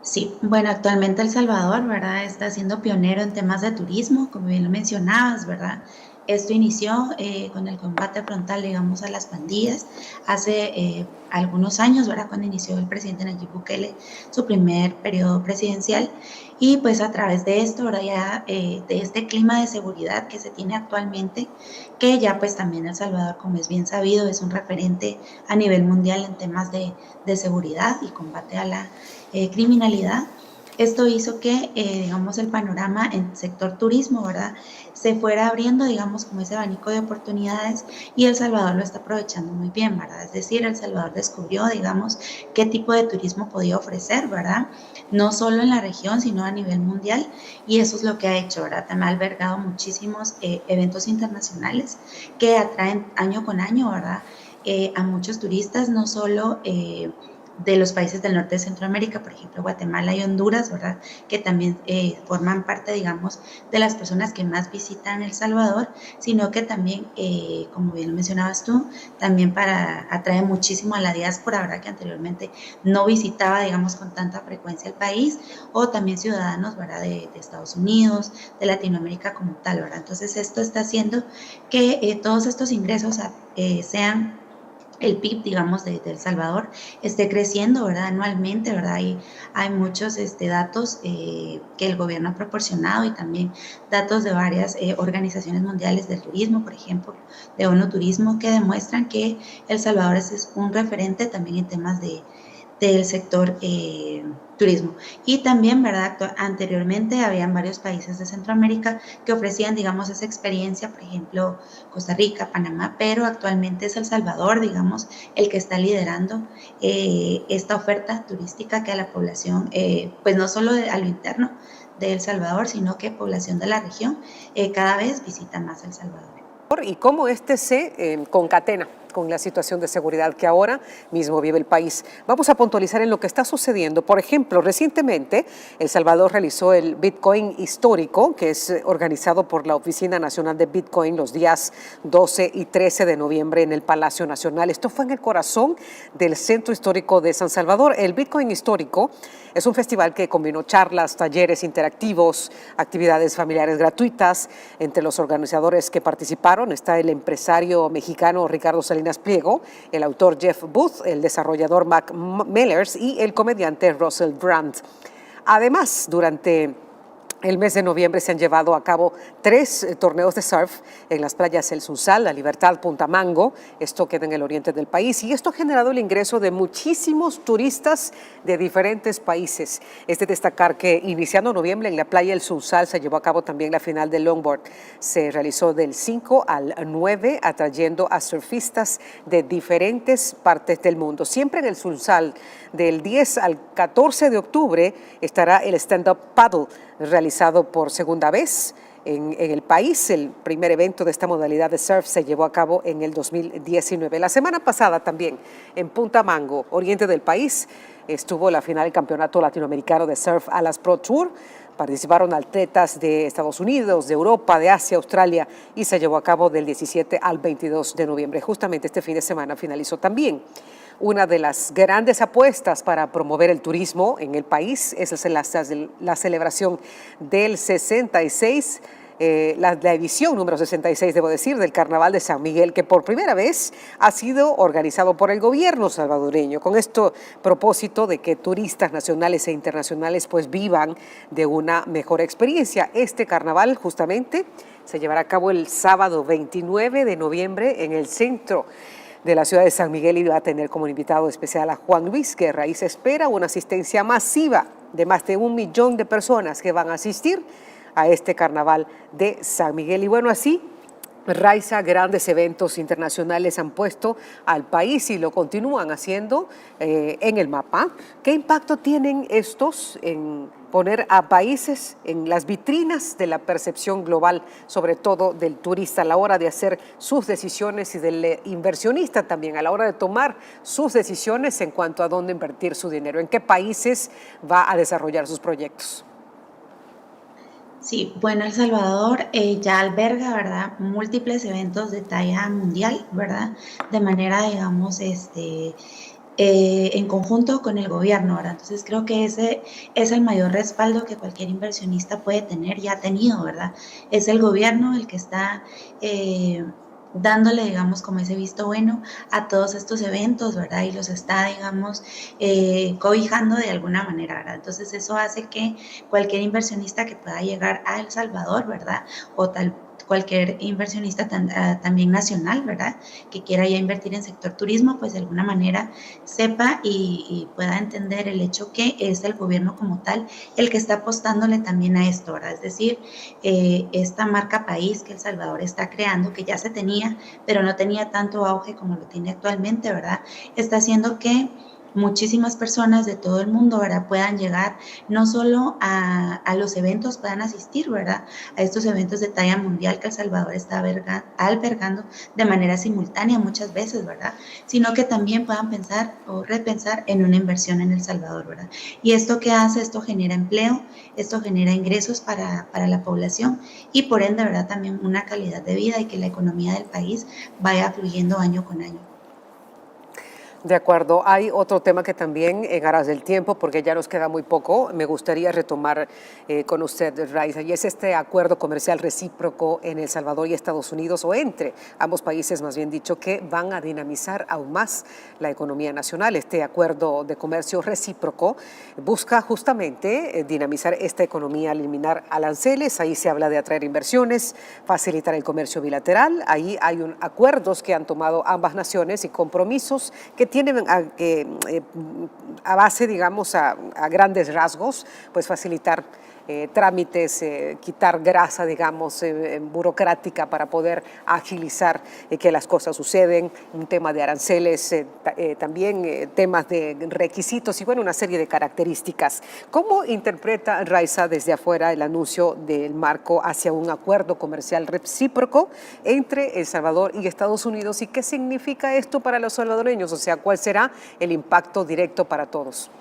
Sí, bueno, actualmente El Salvador, ¿verdad?, está siendo pionero en temas de turismo, como bien lo mencionabas, ¿verdad? Esto inició con el combate frontal, digamos, a las pandillas hace algunos años, ¿verdad?, cuando inició el presidente Nayib Bukele su primer periodo presidencial, y pues a través de esto, ¿verdad?, ya de este clima de seguridad que se tiene actualmente, que ya pues también El Salvador, como es bien sabido, es un referente a nivel mundial en temas de seguridad y combate a la criminalidad. Esto hizo que, digamos, el panorama en el sector turismo, ¿verdad?, se fuera abriendo, digamos, como ese abanico de oportunidades, y El Salvador lo está aprovechando muy bien, ¿verdad? Es decir, El Salvador descubrió, digamos, qué tipo de turismo podía ofrecer, ¿verdad? No solo en la región, sino a nivel mundial, y eso es lo que ha hecho, ¿verdad? También ha albergado muchísimos eventos internacionales que atraen año con año, ¿verdad?, a muchos turistas, no solo de los países del norte de Centroamérica, por ejemplo, Guatemala y Honduras, ¿verdad?, que también forman parte, digamos, de las personas que más visitan El Salvador, sino que también, como bien lo mencionabas tú, también atrae muchísimo a la diáspora, ¿verdad?, que anteriormente no visitaba, digamos, con tanta frecuencia el país, o también ciudadanos, ¿verdad?, de Estados Unidos, de Latinoamérica como tal, ¿verdad? Entonces, esto está haciendo que todos estos ingresos sean el PIB, digamos, de El Salvador esté creciendo, ¿verdad?, anualmente, ¿verdad? Hay muchos datos que el gobierno ha proporcionado, y también datos de varias organizaciones mundiales del turismo, por ejemplo, de ONU Turismo, que demuestran que El Salvador es un referente también en temas del sector turismo. Y también, ¿verdad?, anteriormente habían varios países de Centroamérica que ofrecían, digamos, esa experiencia, por ejemplo, Costa Rica, Panamá, pero actualmente es El Salvador, digamos, el que está liderando esta oferta turística que a la población, pues no solo a lo interno de El Salvador, sino que población de la región cada vez visita más El Salvador. Y cómo este se concatena con la situación de seguridad que ahora mismo vive el país. Vamos a puntualizar en lo que está sucediendo. Por ejemplo, recientemente El Salvador realizó el Bitcoin histórico, que es organizado por la Oficina Nacional de Bitcoin los días 12 y 13 de noviembre en el Palacio Nacional. Esto fue en el corazón del Centro Histórico de San Salvador. El Bitcoin histórico es un festival que combinó charlas, talleres interactivos, actividades familiares gratuitas. Entre los organizadores que participaron está el empresario mexicano Ricardo Salinas Pliego, el autor Jeff Booth, el desarrollador Mac Mellers y el comediante Russell Brand. Además, durante el mes de noviembre se han llevado a cabo 3 torneos de surf en las playas El Sunsal, La Libertad, Punta Mango. Esto queda en el oriente del país, y esto ha generado el ingreso de muchísimos turistas de diferentes países. Es de destacar que iniciando noviembre en la playa El Sunsal se llevó a cabo también la final del longboard. Se realizó del 5 al 9, atrayendo a surfistas de diferentes partes del mundo. Siempre en El Sunsal, del 10 al 14 de octubre, estará el stand-up paddle, realizado por segunda vez en el país. El primer evento de esta modalidad de surf se llevó a cabo en el 2019. La semana pasada también en Punta Mango, oriente del país, estuvo la final del Campeonato Latinoamericano de Surf Alas Pro Tour. Participaron atletas de Estados Unidos, de Europa, de Asia, Australia, y se llevó a cabo del 17 al 22 de noviembre. Justamente este fin de semana finalizó también. Una de las grandes apuestas para promover el turismo en el país es la celebración del 66 la edición número 66, debo decir, del Carnaval de San Miguel, que por primera vez ha sido organizado por el gobierno salvadoreño, con esto propósito de que turistas nacionales e internacionales pues vivan de una mejor experiencia. Este carnaval justamente se llevará a cabo el sábado 29 de noviembre en el centro de la ciudad de San Miguel y va a tener como invitado especial a Juan Luis Guerra, y se espera una asistencia masiva de más de 1 millón de personas que van a asistir a este carnaval de San Miguel. Y bueno, así, Raiza, grandes eventos internacionales han puesto al país y lo continúan haciendo en el mapa. ¿Qué impacto tienen estos en poner a países en las vitrinas de la percepción global, sobre todo del turista, a la hora de hacer sus decisiones, y del inversionista también, a la hora de tomar sus decisiones en cuanto a dónde invertir su dinero, en qué países va a desarrollar sus proyectos? Sí, bueno, El Salvador ya alberga, ¿verdad?, múltiples eventos de talla mundial, ¿verdad?, de manera, digamos, en conjunto con el gobierno, ¿verdad? Entonces creo que ese es el mayor respaldo que cualquier inversionista puede tener y ha tenido, ¿verdad? Es el gobierno el que está dándole, digamos, como ese visto bueno a todos estos eventos, ¿verdad? Y los está, digamos, cobijando de alguna manera, ¿verdad? Entonces eso hace que cualquier inversionista que pueda llegar a El Salvador, ¿verdad?, o cualquier inversionista también nacional, ¿verdad?, que quiera ya invertir en sector turismo, pues de alguna manera sepa y pueda entender el hecho que es el gobierno como tal el que está apostándole también a esto, ¿verdad? Es decir, esta marca país que El Salvador está creando, que ya se tenía, pero no tenía tanto auge como lo tiene actualmente, ¿verdad?, está haciendo que muchísimas personas de todo el mundo, ¿verdad?, puedan llegar no solo a los eventos, puedan asistir, ¿verdad?, a estos eventos de talla mundial que El Salvador está albergando de manera simultánea muchas veces, ¿verdad?, sino que también puedan pensar o repensar en una inversión en El Salvador, ¿verdad? ¿Y esto qué hace? Esto genera empleo, esto genera ingresos para la población y por ende, ¿verdad?, también una calidad de vida y que la economía del país vaya fluyendo año con año. De acuerdo. Hay otro tema que también, en aras del tiempo, porque ya nos queda muy poco, me gustaría retomar con usted, Raiza, y es este acuerdo comercial recíproco en El Salvador y Estados Unidos, o entre ambos países, más bien dicho, que van a dinamizar aún más la economía nacional. Este acuerdo de comercio recíproco busca justamente dinamizar esta economía, eliminar aranceles. Ahí se habla de atraer inversiones, facilitar el comercio bilateral. Ahí hay acuerdos que han tomado ambas naciones y compromisos que tienen a base, digamos, a grandes rasgos, pues facilitar trámites, quitar grasa, digamos, burocrática para poder agilizar que las cosas suceden, un tema de aranceles, también temas de requisitos y, bueno, una serie de características. ¿Cómo interpreta Raiza desde afuera el anuncio del marco hacia un acuerdo comercial recíproco entre El Salvador y Estados Unidos, y qué significa esto para los salvadoreños? O sea, ¿cuál será el impacto directo para todos?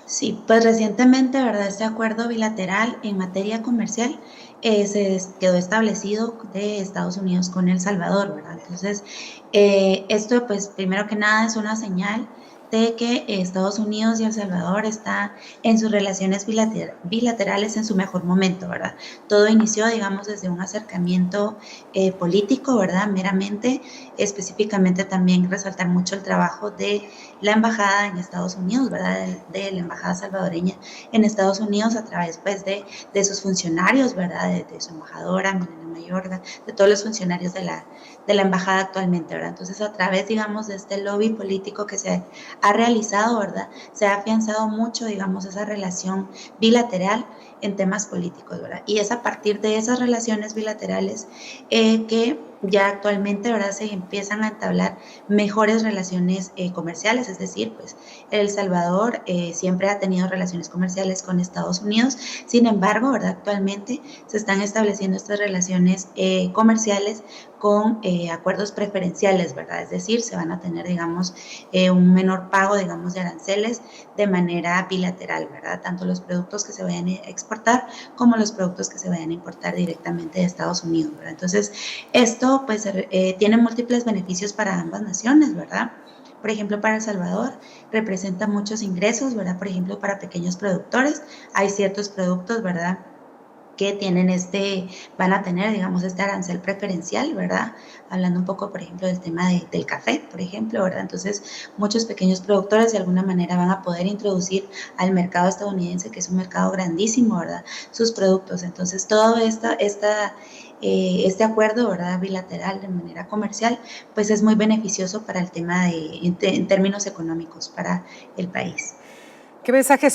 Sí, pues recientemente, ¿verdad?, este acuerdo bilateral en materia comercial se quedó establecido de Estados Unidos con El Salvador, ¿verdad? Entonces, esto, pues, primero que nada es una señal de que Estados Unidos y El Salvador está en sus relaciones bilaterales en su mejor momento, ¿verdad? Todo inició, digamos, desde un acercamiento político, ¿verdad?, meramente, específicamente también resaltar mucho el trabajo de la embajada en Estados Unidos, ¿verdad?, de la embajada salvadoreña en Estados Unidos a través, pues, de sus funcionarios, ¿verdad?, de su embajadora, Milena Mayorga, de todos los funcionarios de la embajada actualmente, ¿verdad? Entonces, a través, digamos, de este lobby político que se ha realizado, ¿verdad?, se ha afianzado mucho, digamos, esa relación bilateral en temas políticos, ¿verdad? Y es a partir de esas relaciones bilaterales que ya actualmente, ¿verdad?, se empiezan a entablar mejores relaciones comerciales, es decir, pues El Salvador siempre ha tenido relaciones comerciales con Estados Unidos, sin embargo, ¿verdad?, actualmente se están estableciendo estas relaciones comerciales con acuerdos preferenciales, ¿verdad? Es decir, se van a tener, digamos, un menor pago, digamos, de aranceles de manera bilateral, ¿verdad? Tanto los productos que se vayan a exportar como los productos que se vayan a importar directamente de Estados Unidos, ¿verdad? Entonces, esto, pues, tiene múltiples beneficios para ambas naciones, ¿verdad? Por ejemplo, para El Salvador representa muchos ingresos, ¿verdad? Por ejemplo, para pequeños productores hay ciertos productos, ¿verdad?, que van a tener, digamos, este arancel preferencial, ¿verdad? Hablando un poco, por ejemplo, del tema del café, por ejemplo, ¿verdad? Entonces, muchos pequeños productores de alguna manera van a poder introducir al mercado estadounidense, que es un mercado grandísimo, ¿verdad? Sus productos. Entonces, todo este acuerdo, ¿verdad?, bilateral de manera comercial, pues es muy beneficioso para el tema en términos económicos para el país. ¿Qué mensajes